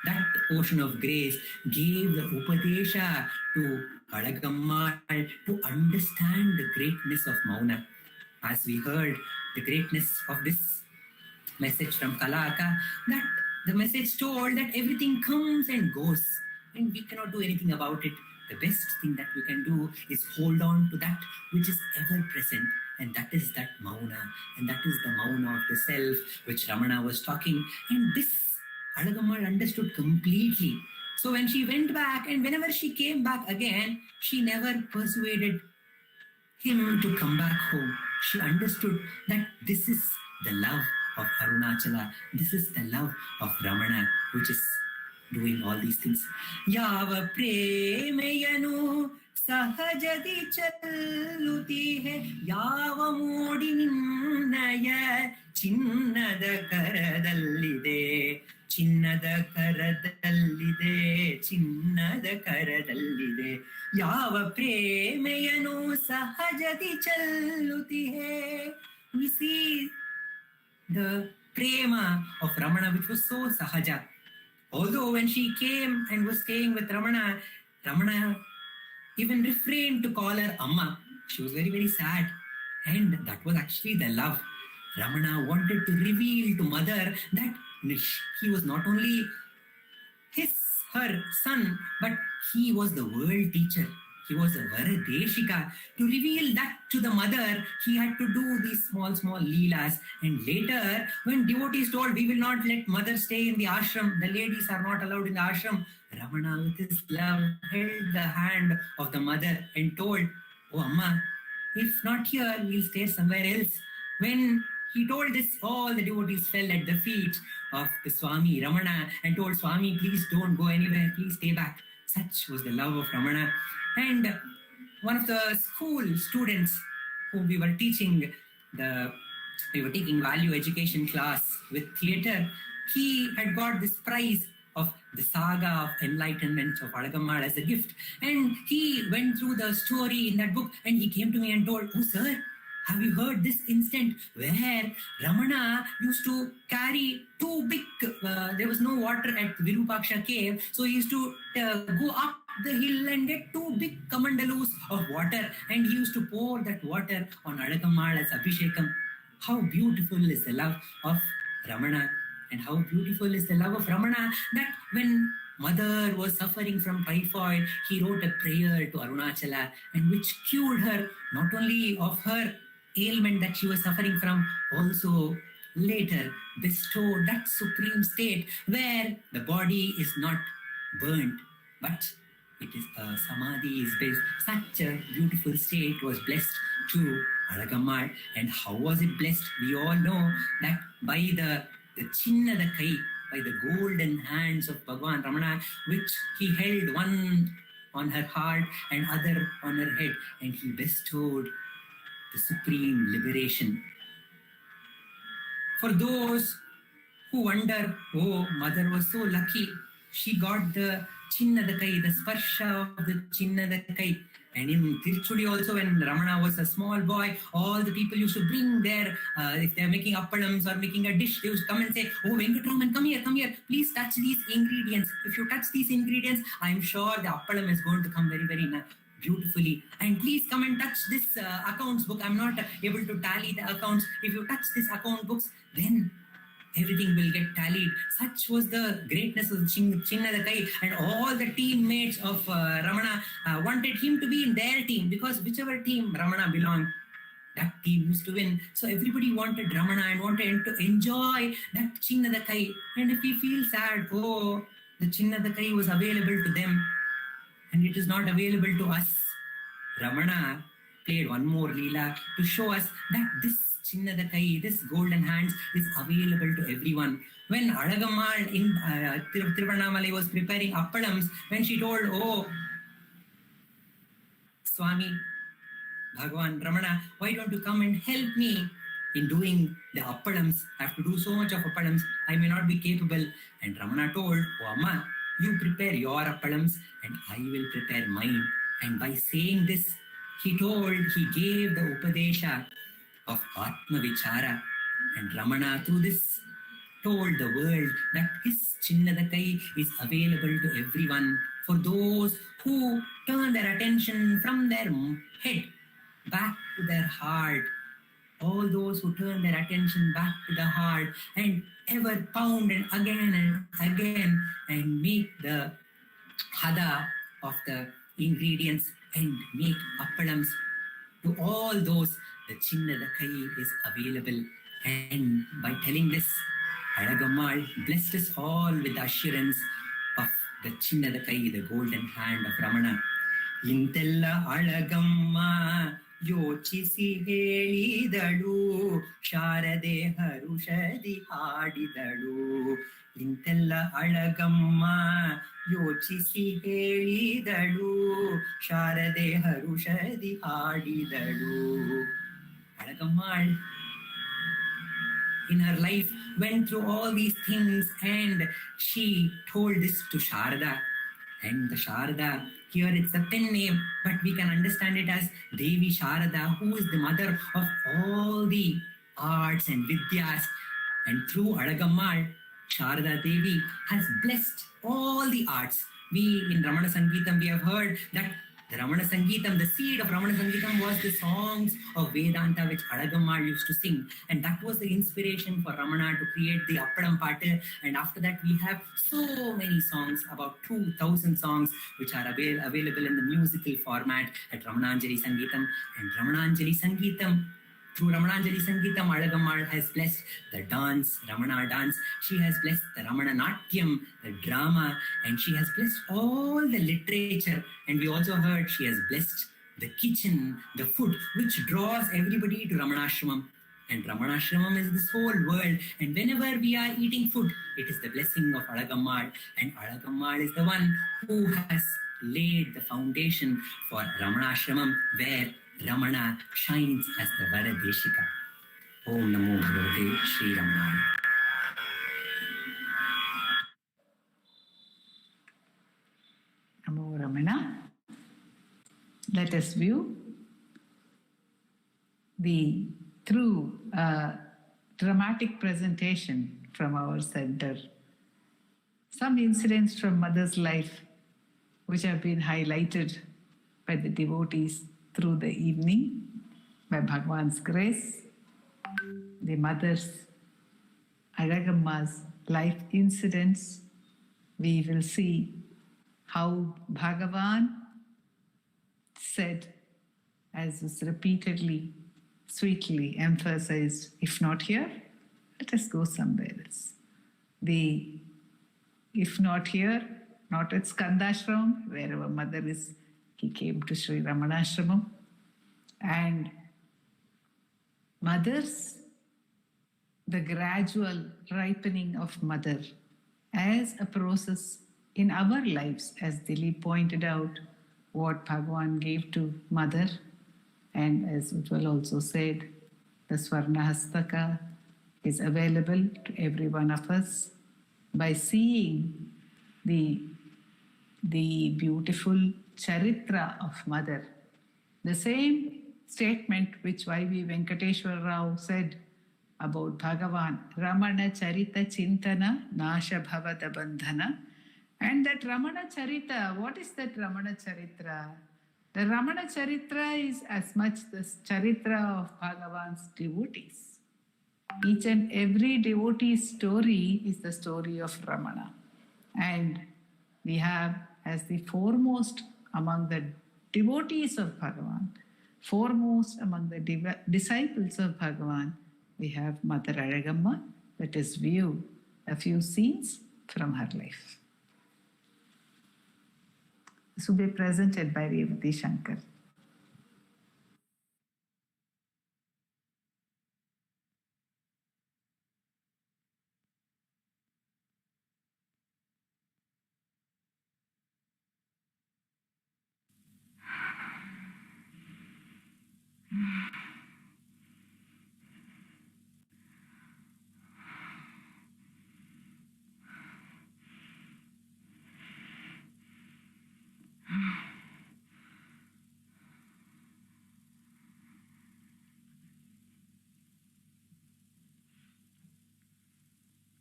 J: that ocean of grace gave the Upadesha to Azhagammal to understand the greatness of Mauna. As we heard the greatness of this message from Kalaka, that the message told that everything comes and goes and we cannot do anything about it. The best thing that we can do is hold on to that which is ever present, and that is that Mauna, and that is the Mauna of the self which Ramana was talking. And this Azhagammal understood completely. So when she went back, and whenever she came back again, she never persuaded him to come back home. She understood that this is the love of Arunachala, this is the love of Ramana, which is doing all these things. Yava premeyanu sahajadi chaluti hai, yava modi ninnaya chinnada karadallide, chinnada karadallide, chinnada karadallide. Yava premeyanu sahajadi chaluti hai. We see the prema of Ramana, which was so sahaja. Although when she came and was staying with Ramana, Ramana even refrained to call her Amma. She was very, very sad. And that was actually the love. Ramana wanted to reveal to Mother that he was not only her son, but he was the world teacher. He was a Varadeshika. To reveal that to the Mother, he had to do these small leelas. And later, when devotees told, "We will not let Mother stay in the ashram, the ladies are not allowed in the ashram," Ramana, with his love, held the hand of the Mother and told, "Oh Amma, if not here, we'll stay somewhere else." When he told this, all the devotees fell at the feet of the Swami, Ramana, and told Swami, "Please don't go anywhere, please stay back." Such was the love of Ramana. And one of the school students whom we were taking value education class with theatre, he had got this prize of the saga of enlightenment of Azhagammal as a gift. And he went through the story in that book and he came to me and told, "Oh sir, have you heard this incident where Ramana used to carry two big, there was no water at Virupaksha cave, so he used to go up the hill and get two big kamandalus of water, and he used to pour that water on Azhagammal as Abhishekam." How beautiful is the love of Ramana, and how beautiful is the love of Ramana, that when Mother was suffering from typhoid, he wrote a prayer to Arunachala, and which cured her not only of her ailment that she was suffering from, also later bestowed that supreme state where the body is not burnt, but it is a samadhi is based. Such a beautiful state was blessed to Azhagammal. And how was it blessed? We all know that by the Chinnada Kai, by the golden hands of Bhagavan Ramana, which he held one on her heart and other on her head, and he bestowed the supreme liberation. For those who wonder, oh, mother was so lucky, she got the Chinnadakai, the sparsha of the Chinnadakai. And in Tiruchudi also, when Ramana was a small boy, all the people used to bring their, if they're making appalams or making a dish, they used to come and say, oh, Venkataraman, come here, please touch these ingredients. If you touch these ingredients, I'm sure the appalam is going to come very, very beautifully. And please come and touch this accounts book. I'm not able to tally the accounts. If you touch this account books, then everything will get tallied. Such was the greatness of Chinnadakai, and all the teammates of Ramana wanted him to be in their team, because whichever team Ramana belonged, that team used to win. So everybody wanted Ramana and wanted to enjoy that Chinnadakai. And if we feel sad, oh, the Chinnadakai was available to them and it is not available to us, Ramana played one more Leela to show us that this Chinnadakai, this golden hands, is available to everyone. When Azhagammal in Tiruvannamalai was preparing appalams, when she told, oh, Swami, Bhagavan Ramana, why don't you come and help me in doing the appalams? I have to do so much of appalams, I may not be capable. And Ramana told, oh Amma, you prepare your appalams and I will prepare mine. And by saying this, he gave the Upadesha of Atma Vichara, and Ramana through this told the world that his Chinnadakai is available to everyone, for those who turn their attention from their head back to their heart, all those who turn their attention back to the heart and ever pound and again and make the hada of the ingredients and make appalams, to all those the Chinnadakai is available. And by telling this, Azhagammal blessed us all with the assurance of the Chinnadakai, the golden hand of Ramana. Intella Azhagamma yochisi ಹೇಳಿದಳು, ಶಾರದೆ ಹರುಷದಿ ಹಾಡಿದಳು. ಇಂತೆಲ್ಲ ಅಳಗಮ್ಮ ಯೋಚಿಸಿ ಹೇಳಿದಳು, ಶಾರದೆ ಹರುಷದಿ ಹಾಡಿದಳು. Azhagammal in her life went through all these things, and she told this to Sarada. And the Sarada, here it's a pen name, but we can understand it as Devi Sarada, who is the mother of all the arts and vidyas. And through Azhagammal, Sarada Devi has blessed all the arts. We in Ramana Sangeetam, we have heard that the Ramana Sangeetam, the seed of Ramana Sangeetam was the songs of Vedanta which Azhagammal used to sing. And that was the inspiration for Ramana to create the Appalam Paattu. And after that, we have so many songs, about 2,000 songs, which are available in the musical format at Ramananjali Sangeetam. And Ramananjali Sangeetam, through Ramananjali Sangeetam, Azhagammal has blessed the dance, Ramana dance. She has blessed the Ramana Natyam, the drama, and she has blessed all the literature. And we also heard she has blessed the kitchen, the food, which draws everybody to Ramanashramam. And Ramanashramam is this whole world. And whenever we are eating food, it is the blessing of Azhagammal. And Azhagammal is the one who has laid the foundation for Ramanashramam, where Ramana shines as the Varadeshika. Om Namo Bhagavate Sri Ramanaya.
A: Namo Ramana. Let us view the through dramatic presentation from our center, some incidents from Mother's life which have been highlighted by the devotees through the evening. By Bhagavan's grace, the Mother's, Azhagammal's life incidents, we will see how Bhagavan said, as was repeatedly, sweetly emphasized, if not here, let us go somewhere else. The if not here, not at Skandashram, wherever Mother is, he came to Sri Ramanashramam. And Mother's, the gradual ripening of Mother as a process in our lives, as Dileep pointed out, what Bhagavan gave to Mother, and as Ujwal also said, the Swarnahastaka is available to every one of us by seeing the beautiful charitra of Mother. The same statement which Y.V. Venkateshwar Rao said about Bhagavan, Ramana Charita Chintana Nasha Bhavada Bandhana. And that Ramana Charita, what is that Ramana Charitra? The Ramana Charitra is as much the Charitra of Bhagavan's devotees. Each and every devotee's story is the story of Ramana. And we have as the foremost among the devotees of Bhagavan, foremost among the disciples of Bhagavan, we have Mother Azhagammal. Let us view a few scenes from her life. This will be presented by Revati Shankar.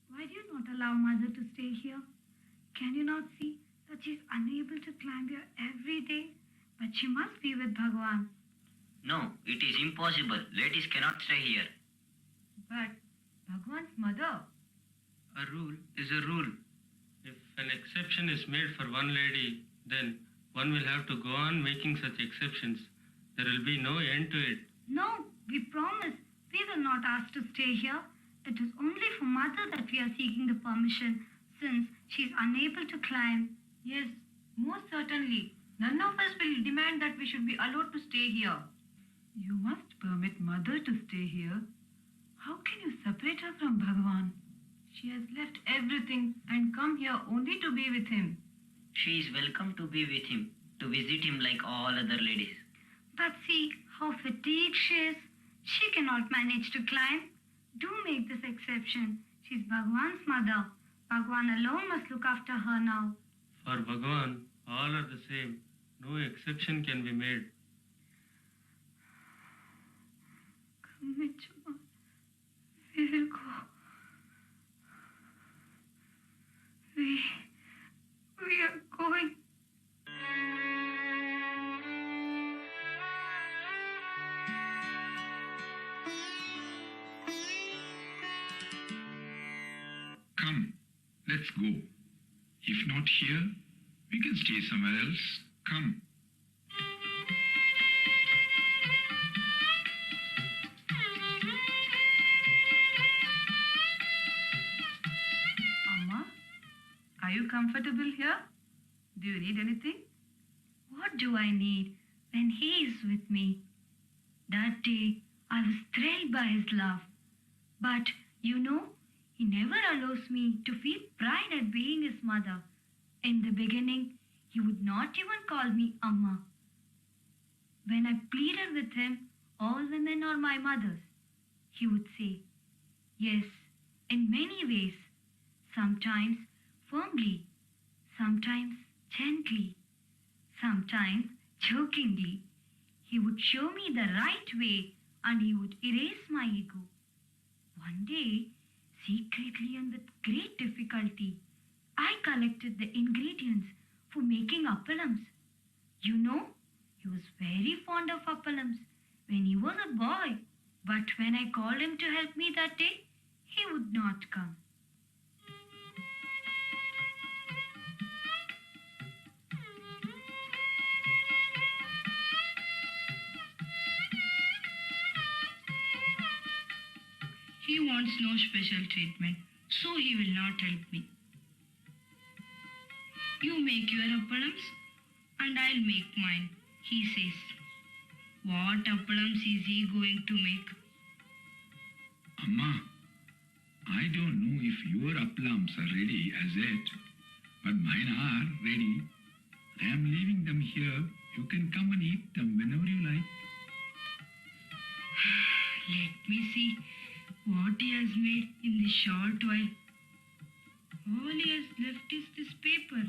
K: Why do you not allow Mother to stay here? Can you not see that she is unable to climb here every day? But she must be with Bhagavan.
L: No, it is impossible. Ladies cannot stay here.
K: But Bhagavan's mother.
M: A rule is a rule. If an exception is made for one lady, then one will have to go on making such exceptions. There will be no end to it.
K: No, we promise. We will not ask to stay here. It is only for Mother that we are seeking the permission, since she is unable to climb.
N: Yes, most certainly. None of us will demand that we should be allowed to stay here.
O: You must permit Mother to stay here. How can you separate her from Bhagavan?
N: She has left everything and come here only to be with him.
L: She is welcome to be with him, to visit him like all other ladies.
K: But see how fatigued she is. She cannot manage to climb. Do make this exception. She is Bhagavan's mother. Bhagavan alone must look after her now.
M: For Bhagavan, all are the same. No exception can be made.
K: Kameshwar, we will go. We are going.
P: Come, let's go. If not here, we can stay somewhere else. Come.
O: Amma, are you comfortable here? Do you need anything?
K: What do I need when he is with me? That day, I was thrilled by his love. But, you know, he never allows me to feel pride at being his mother. In the beginning, he would not even call me Amma. When I pleaded with him, all women are my mothers, he would say, yes, in many ways, sometimes firmly, sometimes gently, sometimes jokingly. He would show me the right way and he would erase my ego. One day, secretly and with great difficulty, I collected the ingredients for making appalams. You know, he was very fond of appalams when he was a boy. But when I called him to help me that day, he would not come.
Q: He wants no special treatment, so he will not help me. You make your appalams and I'll make mine, he says. What appalams is he going to make?
P: Amma, I don't know if your applams are ready as yet, but mine are ready. I am leaving them here. You can come and eat them whenever you like.
Q: Let me see what he has made in this short while. All he has left is this paper.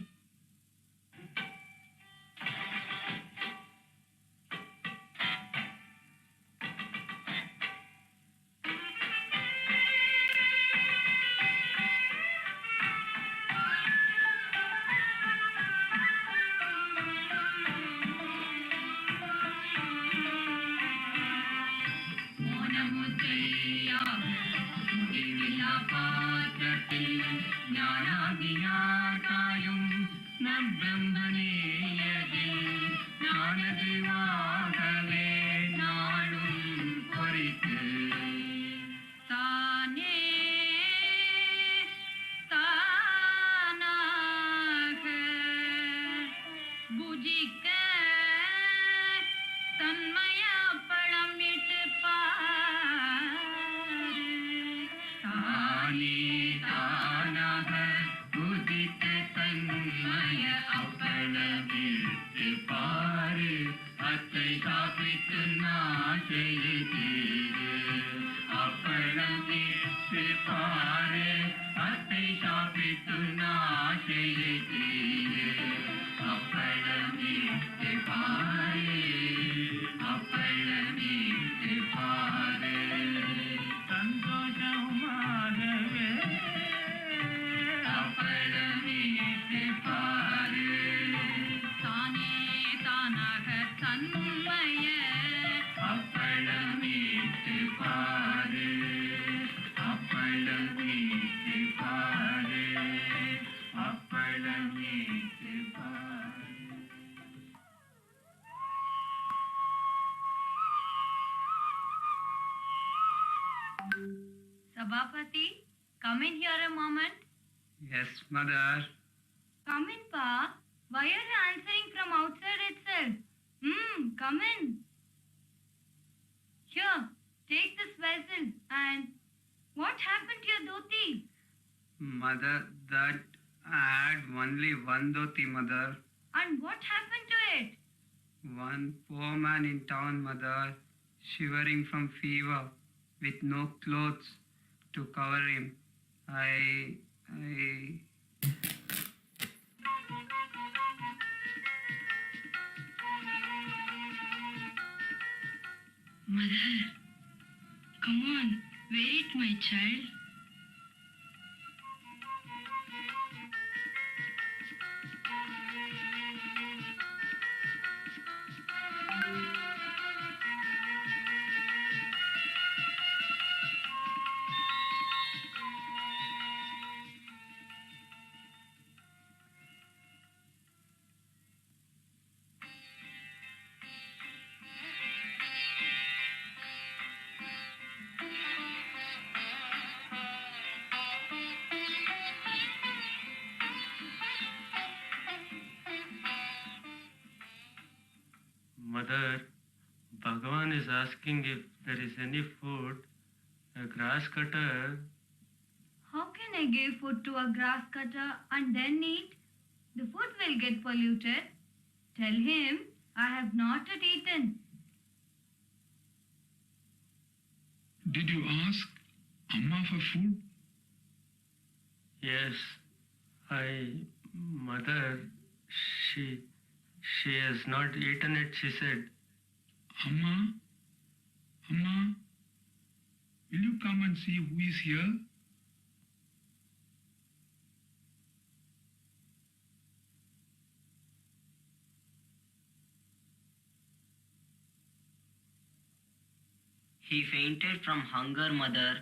K: Sripathy, come in here a moment.
C: Yes, mother.
K: Come in, Pa. Why are you answering from outside itself? Come in. Here, take this vessel and what happened to your dhoti?
C: Mother, that I had only one dhoti, mother.
K: And what happened to it?
C: One poor man in town, mother, shivering from fever, with no clothes to cover him.
Q: Mother, come on, wear it, my child.
M: Mother, Bhagavan is asking if there is any food, a grass cutter.
K: How can I give food to a grass cutter and then eat? The food will get polluted. Tell him I have not yet eaten.
P: Did you ask Amma for food?
M: Yes, Mother, she has not eaten it, she said.
P: Amma, will you come and see who is here?
L: He fainted from hunger, mother.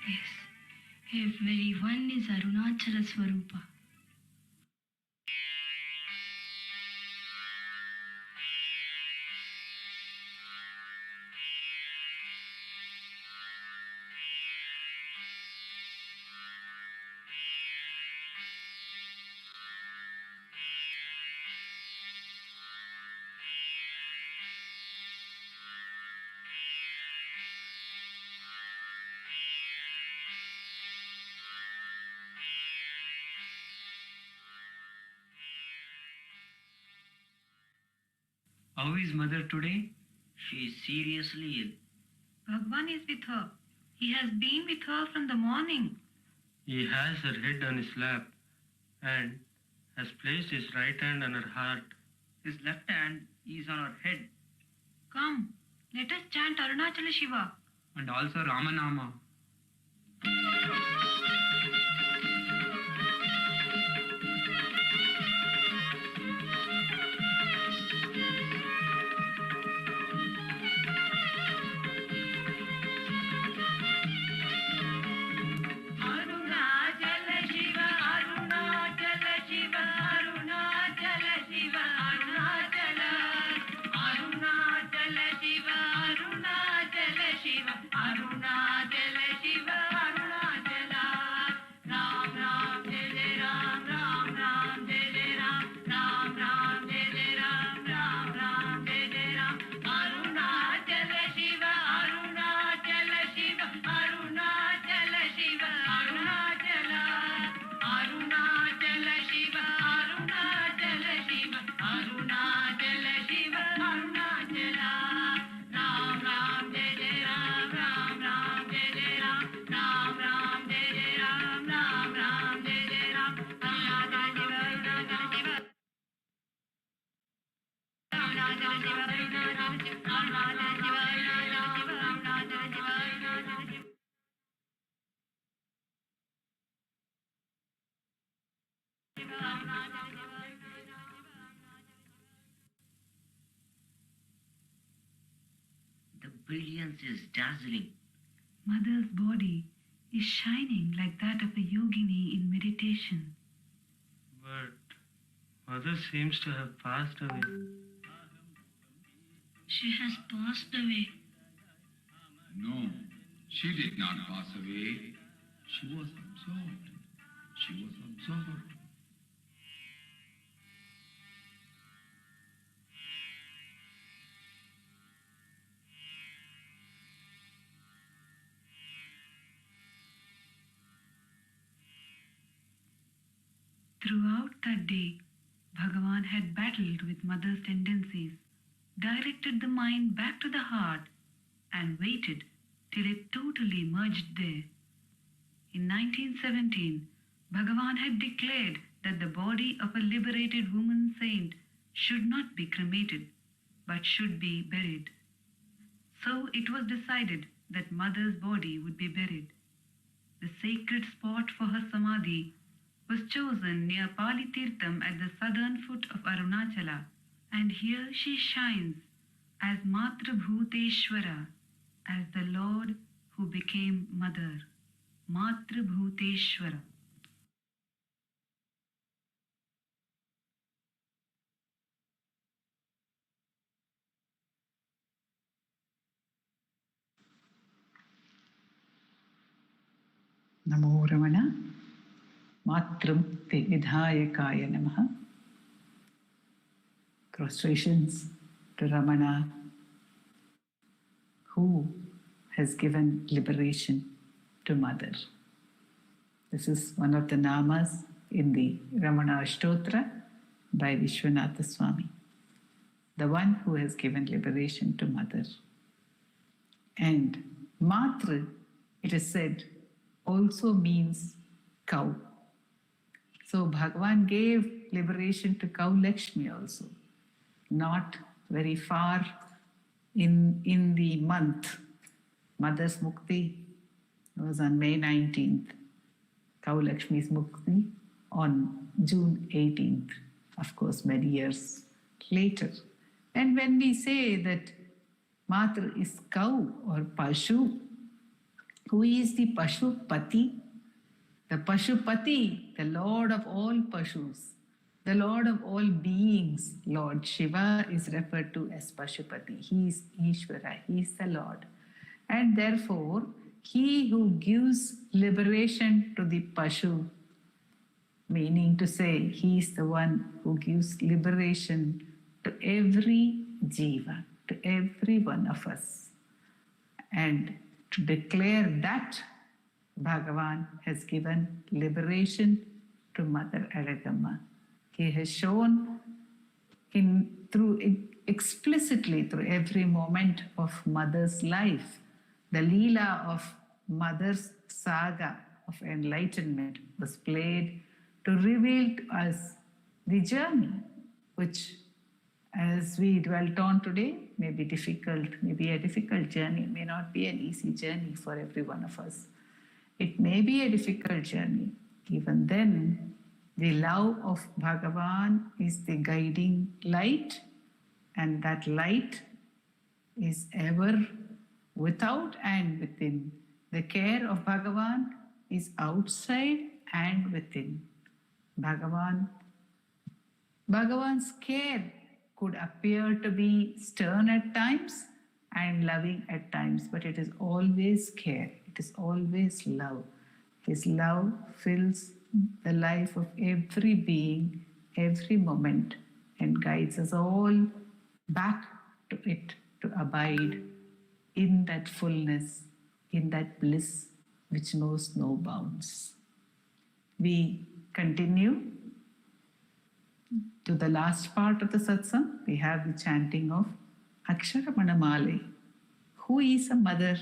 Q: Yes, everyone is Arunachala Swarupa.
L: How is mother today?
F: She is seriously ill.
N: Bhagwan is with her. He has been with her from the morning.
M: He has her head on his lap and has placed his right hand on her heart.
L: His left hand is on her head.
N: Come, let us chant Arunachala Shiva.
L: And also Ramanama.
F: The brilliance is dazzling.
O: Mother's body is shining like that of a yogini in meditation.
M: But mother seems to have passed away.
Q: She has passed away.
P: No, she did not pass away. She was absorbed. She was absorbed.
O: Throughout that day, Bhagavan had battled with mother's tendencies, directed the mind back to the heart, and waited till it totally merged there. In 1917, Bhagavan had declared that the body of a liberated woman saint should not be cremated, but should be buried. So it was decided that mother's body would be buried. The sacred spot for her samadhi was chosen near Palitirtham at the southern foot of Arunachala, and here she shines as Matrabhuteshwara, as the Lord who became Mother, Matrabhuteshwara.
A: Namo Ramana, Matram Te Vidhayakaya Namaha. Prostrations to Ramana, who has given liberation to Mother. This is one of the namas in the Ramana Ashtotra by Vishwanatha Swami. The one who has given liberation to Mother. And Matra, it is said, also means cow. So Bhagavan gave liberation to cow Lakshmi also. Not very far in the month. Mother's Mukti was on May 19th. Cow Lakshmi's Mukti on June 18th. Of course, many years later. And when we say that Matra is cow or Pashu, who is the Pashupati? The Pashupati, the Lord of all Pashus, the Lord of all beings, Lord Shiva is referred to as Pashupati. He is Ishvara, he is the Lord. And therefore, he who gives liberation to the Pashu, meaning to say, he is the one who gives liberation to every Jiva, to every one of us. And to declare that Bhagavan has given liberation to Mother Azhagammal. He has shown through explicitly through every moment of Mother's life. The Leela of Mother's saga of enlightenment was played to reveal to us the journey, which, as we dwelt on today, may be difficult, may be a difficult journey, may not be an easy journey for every one of us. It may be a difficult journey. Even then, the love of Bhagavan is the guiding light, and that light is ever without and within. The care of Bhagavan is outside and within. Bhagavan's care could appear to be stern at times and loving at times, but it is always care, it is always love. His love fills the life of every being, every moment, and guides us all back to it to abide in that fullness, in that bliss which knows no bounds. We continue to the last part of the satsang. We have the chanting of Azhagammal. Who is a mother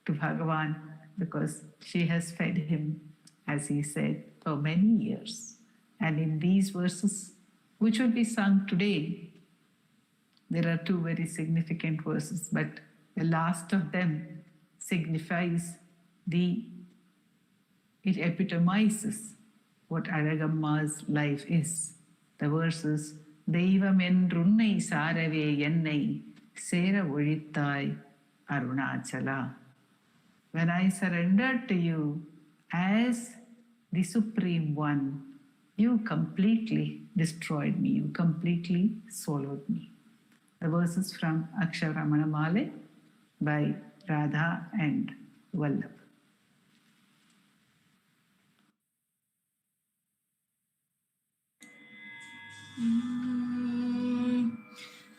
A: to Bhagavan? Because she has fed him, as he said, for many years. And in these verses, which will be sung today, there are two very significant verses, but the last of them signifies it epitomizes what Azhagammal's life is. The verses, Deivamenrunnai sarave yennai sera olithai Arunachala. When I surrendered to you as the Supreme One, you completely destroyed me, you completely swallowed me. The verses from Azhagammal by Radha and Vallabh.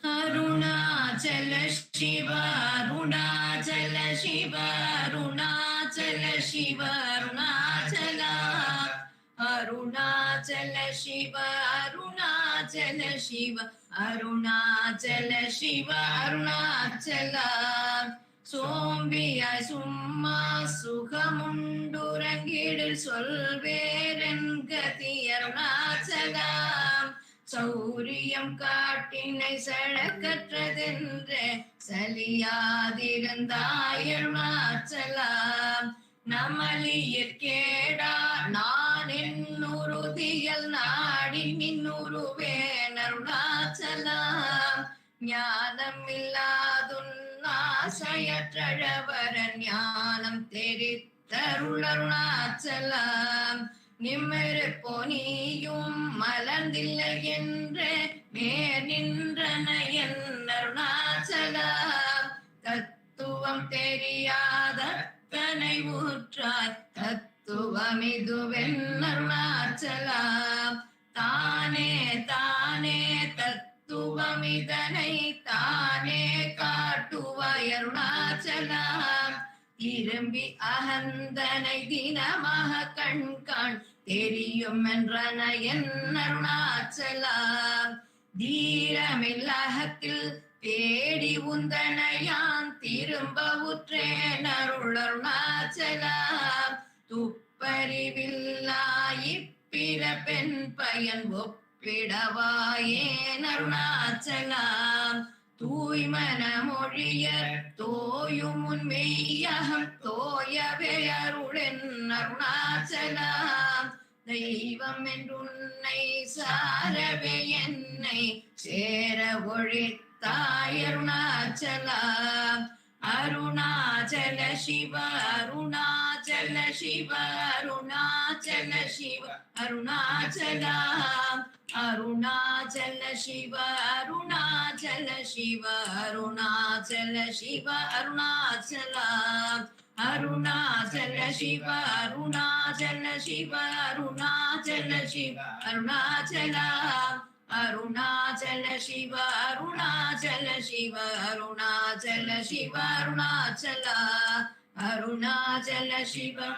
D: Arunachala Shiva, Arunachala Shiva, Arunachala Shiva, Arunachala. Arunachala Shiva, Arunachala Shiva, Arunachala Shiva, Arunachala. Sombiyai summa sukhamundurangidil solveren gati Arunachala. சௌரியம் காட்டினை சழக்கற்றதென்று சலியாதிருந்தாய் அருணாச்சலா. நமலியற் கேடா நான் என்னுறுதியல் நாடி நின்னுருவேன் அருணாச்சலா. ஞானமில்லாதுன்னாசையற்றழவர ஞானம் தெரித்தருள் அருணாச்சலா. நிமிர்ப்போ நீயும் மலர்ந்தில்லை என்று மேற் நின்றன என் அருணாச்சலா. தத்துவம் தெரியாதத்தனை ஊற்றாய் தத்துவமிதுவென் அருணாச்சலா. தானே தானே தத்துவமிதனை தானே காட்டுவாய் அருணாச்சலா. திரும்பி அகந்தனை தினமாக கண்காண் தெரியும் என்றன என் அருணாச்சலா. தீரமில்லகத்தில் தேடி உந்தனையான் திரும்ப உற்றேன் அருள் அருணாச்சலா. துப்பறிவில்லாயிப் பிறப்பெண் பயன் ஒப்பிடவாயேன் அருணாச்சலா. தூய்மன மொழியர் தோயும் உன் மெய்யகம் தோயவே அருளென் அருணாச்சலா. தெய்வம் என்றுன்னை சாரவே என்னை சேர ஒழித்தாய் அருணாச்சலா. அருணாச்சல சிவ, அருணாச்சல சிவ, அருணாச்சல சிவ, அருணாச்சலா. அருணாச்சல சிவ, அருணாச்சல சிவ, அருணாச்சல சிவ, அருணாச்சலா. அருணாச்சல சிவ, அருணாச்சல சிவ, அருணாச்சல சிவ, அருணாச்சலா. அருணாச்சல சிவ, அருணாச்சல சிவ, அருணாச்சல சிவ, அருணாச்சலா. அருணாச்சல சிவ,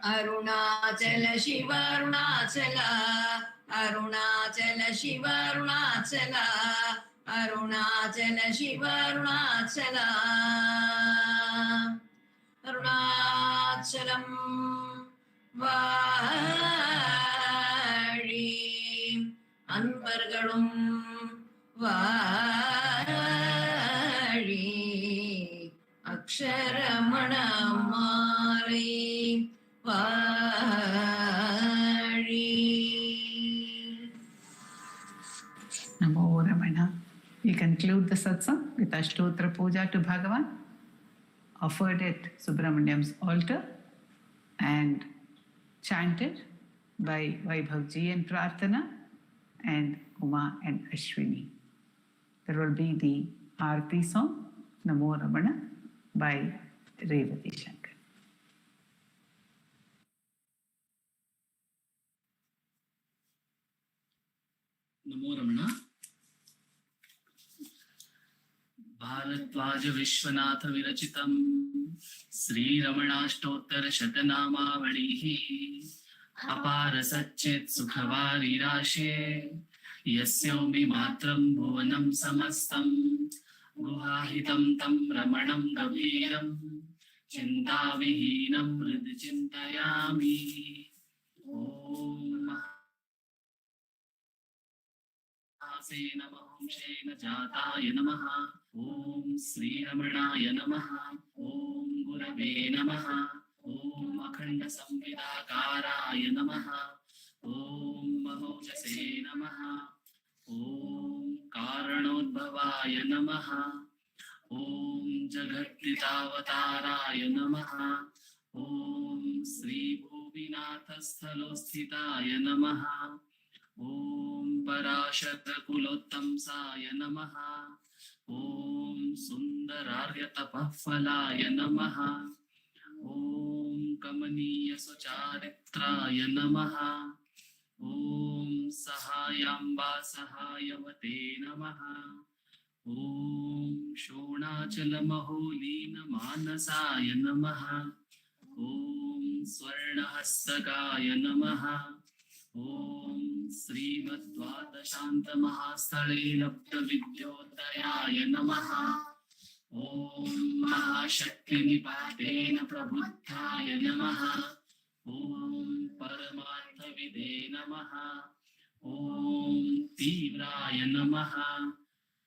D: अरुणाचल शिव अरुणाचल अरुणाचल शिव अरुणाचल अरुणाचल शिव अरुणाचल अरुणाचलं வாழி அன்பர்களும் வாழி அக்ஷரமண மாலை வாழி.
A: Namo Ramana. We conclude the satsang with Ashtotra Puja to Bhagavan, offered at Subramaniam's altar and chanted by Vaibhavji and Prarthana and Uma and Ashwini. There will be the Aarti song, Namo Ramana, by Revati Shankar.
R: नमो रमणा. भारद्वाज विश्वनाथ विरचितं श्रीरमणाष्टोत्तर शतनामावलिः अपार सच्चेत् सुखवारिराशे यस्योऽपि मात्रं भुवनं समस्तं गुहाहितं तं रमणं गभीरं चिन्ताविहीनं हृदि चिन्तयामि. सेन महंसेन जाताय नमः. ओम श्रीरमणाय नमः. ओम गुरवे नमः. ओम अखंड संविदाकाराय नमः. ओम महोजसे नमः. ओम कारणोद्भवाय नमः. ओम जगत्पितावताराय नमः. ओम श्री भूमिनाथस्थलोस्थिताय नमः. ओम पराशरकुलोत्तंसाय नमः. ओम सुंदरार्यतपःफलाय नमः. ओम कमनीय सुचारित्राय नमः. ओम सहायांबा सहायवते नमः. ओम शोणाचलमहोलीन मानसाय नमः. ओम स्वर्णहस्तकाय नमः. ओम श्रीमद्वादशान्तमहास्थले लब्धविद्योदयाय नमः. ओम महाशक्तिनिपातेन प्रबुद्धाय नमः. ओम परमार्थविदे नमः. ओम तीव्राय नमः.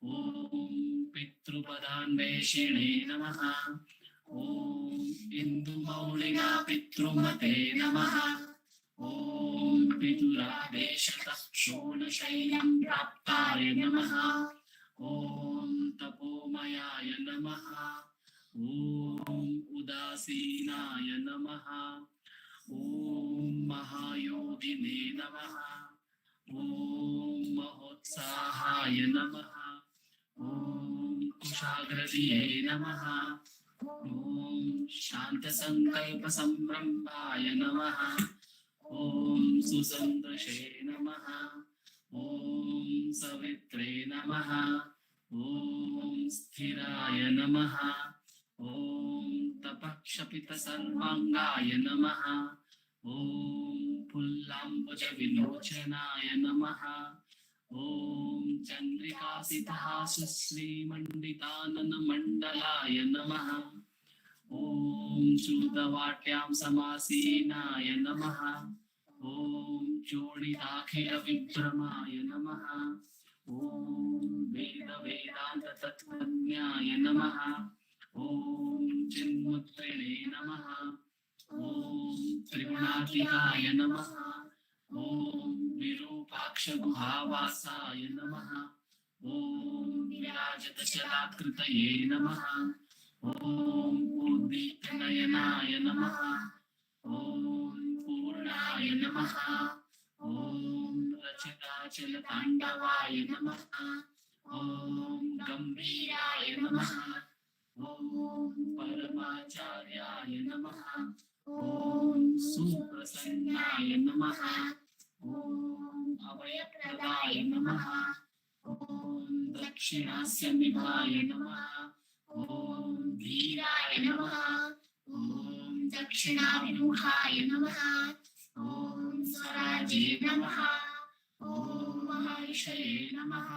R: ओम पितृपदान्वेषिणे नमः. ओम इन्दुमौलिना पितृमते नमः. ओम पितुरादेशतः शोणशैलं प्राप्ताय नमः. ओम तपोमयाय नमः. ओम उदासीनाय नमः. ओम महायोगिने नमः. ओम महोत्साहाय नमः. ओम कुशाग्रदिये नमः. ओम शान्तसङ्कल्पसम्भ्रमाय नमः. ओम सुसंदशे नमः. ओम सवित्रे नमः. ओम स्थिराय नमः. ओम तपक्षपितसर्वाङ्गाय नमः. ओम पुल्लाम्बुज विलोचनाय नमः. ओम चन्द्रिकासितहासुश्रीमण्डिताननमण्डलाय नमः. ओम चूतवाट्यां समासीनाय नमः. ओम चूडिताखिल विभ्रमाय नमः. ओम वेद वेदांत तत्त्वज्ञाय नमः. ओम चिन्मुद्रिणे नमः. ओम त्रिगुणातीताय नमः. ओम विरूपाक्ष गुहावासाय नमः. ओम विराजतशलाकृतये नमः. ओम उद्दीप्तनयनाय नमः. ओम पूर्णाय नमः. ओम रचिताचलताण्डवाय नमः. ओम गंभीराय नमः. ओम परमाचार्याय नमः. ओम सुप्रसन्नाय नमः. ओम अभयप्रदाय नमः. ओम दक्षिणास्य निभाय नमः. ओम धीराय नमः. ओम दक्षिणाभिमुखाय नमः। ॐ स्वराजे नमः। ॐ महाविषये नमः।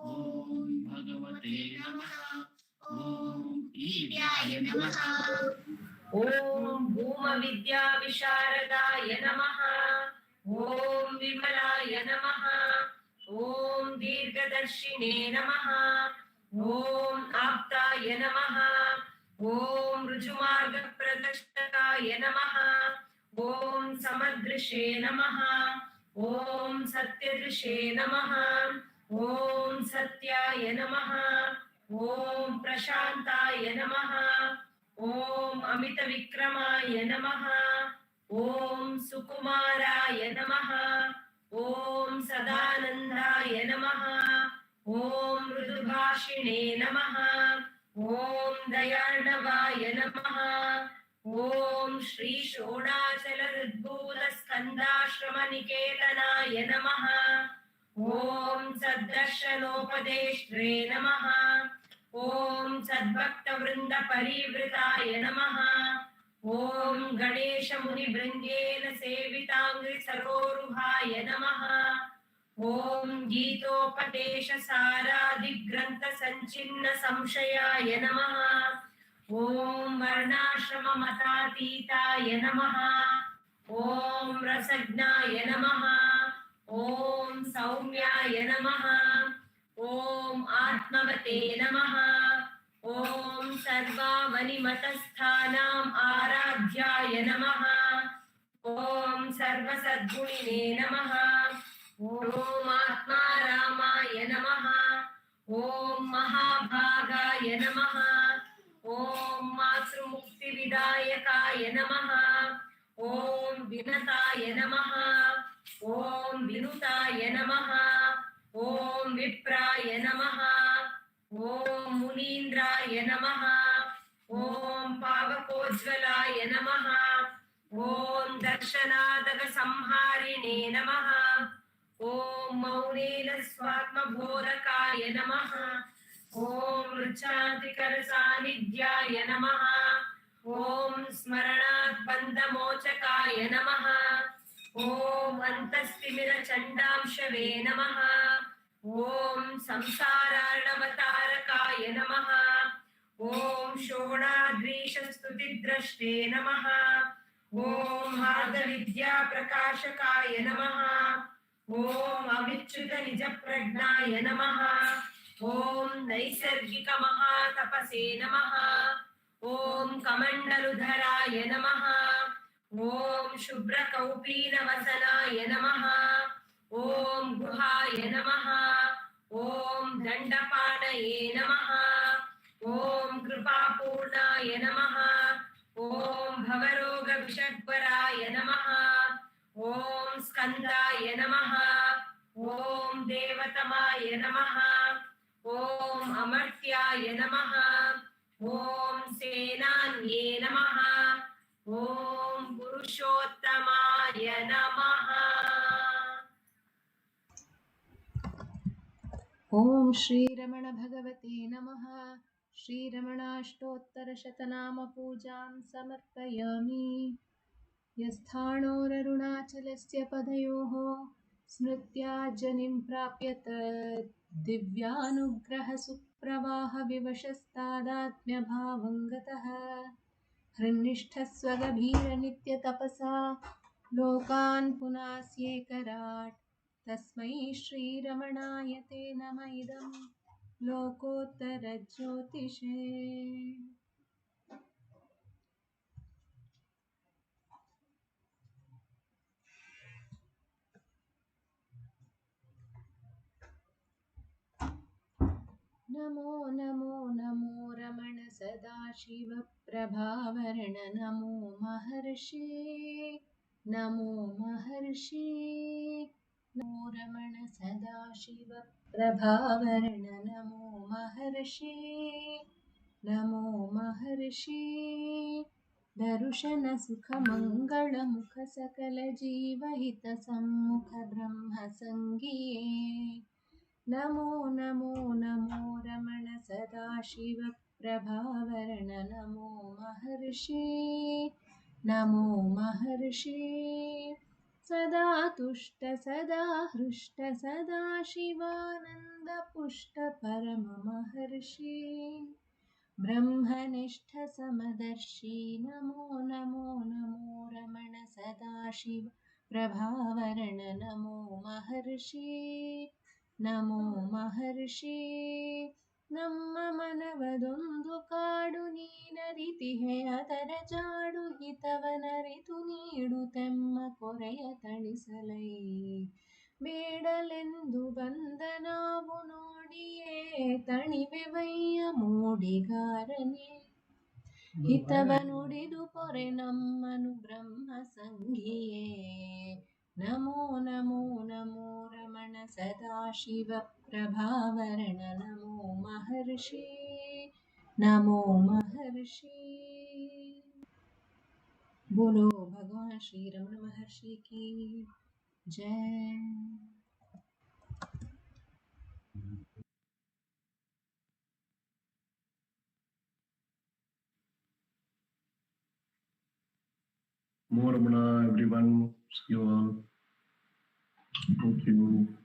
R: ॐ भगवते नमः। ॐ ईड्याय नमः।
E: ॐ भूमविद्याविशारदाय नमः। ॐ विमलाय नमः। ॐ दीर्घदर्शिने नमः। ॐ आप्ताय नमः। ॐ ऋजुमार्गप्रदर्शकाय नमः। ॐ समदृशे नमः। ॐ सत्यदृशे नमः। ॐ सत्याय नमः। ॐ प्रशान्ताय नमः। ॐ अमितविक्रमाय नमः। ॐ सुकुमाराय नमः। ॐ सदानन्दाय नमः। ॐ मृदुभाषिणे नमः। ॐ दयार्णवाय नमः। ॐ श्री षोडाचलहृद्भूतस्कन्दाश्रमनिकेतनाय नमः। ॐ सद्दर्शनोपदेष्ट्रे नमः। ॐ सद्भक्तवृन्दपरिवृताय नमः। ॐ गणेशमुनिवृन्देन सेविताङ्घ्रिसरोरुहाय नमः। ॐ गीतोपदेशसारादिग्रन्थसञ्चिन्नसंशयाय नमः। ॐ वर्णाश्रममतातीताय नमः। ॐ रसज्ञाय नमः। ॐ सौम्याय नमः। ॐ आत्मवते नमः। ॐ सर्वावनिमतस्थानाम् आराध्याय नमः। ॐ सर्वसद्गुणिने नमः। ॐ आत्मारामाय नमः। ॐ महाभागाय नमः। ॐ मातृमुक्तिविदायकाय नमः। ॐ विनताय नमः। ॐ विनुताय नमः। ॐ विप्राय नमः। ॐ मुनीन्द्राय नमः। ॐ पावकोज्ज्वलाय नमः। ॐ दर्शनादगसंहारिणे नमः। ॐ मौनेन स्वात्मबोधकाय नमः। ॐ ऋचातिकरसान्निध्याय नमः। ॐ स्मरणात् बन्धमोचकाय नमः। ॐ अन्तस्तिमिरचण्डांशवे नमः। ॐ संसारार्णवतारकाय नमः। ॐ षोडाद्रीशस्तुतिद्रष्टे नमः। ॐ मार्गविद्याप्रकाशकाय नमः। ॐ अविच्युतनिजप्रज्ञाय नमः। ॐ नैसर्गिकमहातपसे नमः। ॐ कमण्डलुधराय नमः। ॐ शुभ्रकौपीनवसनाय नमः। ॐ गुहाय नमः। ॐ दण्डपाणये नमः। ॐ कृपापूर्णाय नमः। ॐ भवरोगविषग्वराय नमः। ॐ स्कन्दाय नमः। ॐ देवतमाय नमः। ॐ अमर्त्याय नमः। ॐ सेनान्ये नमः। ॐ पुरुषोत्तमाय नमः।
S: ॐ श्रीरमण भगवते नमः। श्रीरमणाष्टोत्तरशतनाम पूजां समर्पयामि। यस्थाणोररुणाचलस्य पदयोः स्मृत्याजनिं प्राप्यत दिव्यानुग्रहसुप्रवाहविवशस्तादात्म्यभावं गतः हृन्निष्ठस्वगभीरनित्यतपसा लोकान् पुनास्येकराट् तस्मै श्रीरमणाय ते नम इदं लोकोत्तरज्योतिषे। नमो नमो नमो रमण सदाशिव प्रभावर्ण नमो महर्षे नमो महर्षे नमो रमण सदाशिव प्रभावर्ण नमो महर्षे नमो महर्षे दर्शन सुख मंगल मुख सकल जीवहित सम्मुख ब्रह्म संगिये नमो नमो नमो रमण सदाशिव प्रभावर्ण नमो महर्षे नमो महर्षे सदा तुष्ट सदा हृष्ट सदा शिवानन्दपुष्ट परममहर्षे ब्रह्मनिष्ठ समदर्शी नमो नमो नमो रमण सदाशिव प्रभावरण नमो महर्षे नमो महर्षे ನಮ್ಮ ಮನವದೊಂದು ಕಾಡು ನೀನರಿತಿಹೆ ಅದರ ಜಾಡು ಹಿತವನರಿತು ನೀಡುತ್ತೆಮ್ಮ ಕೊರೆಯ ತಣಿಸಲೈ ಬೇಡಲೆಂದು ಬಂದ ನಾವು ನೋಡಿಯೇ ತಣಿವೆವಯ್ಯ ಮೂಡಿಗಾರನೇ ಹಿತವ ನುಡಿದು ಪೊರೆ ನಮ್ಮನು ಬ್ರಹ್ಮ ಸಂಘಿಯೇ ನಮೋ ನಮೋ ನಮೋ ರಮಣ ಸದಾಶಿವ ಪ್ರಭಾವರಣ ನಮೋ महर्षि नमो महर्षि बोलो भगवान श्री रमण महर्षि की जय।
T: More Ramana, everyone. See you all. Thank you.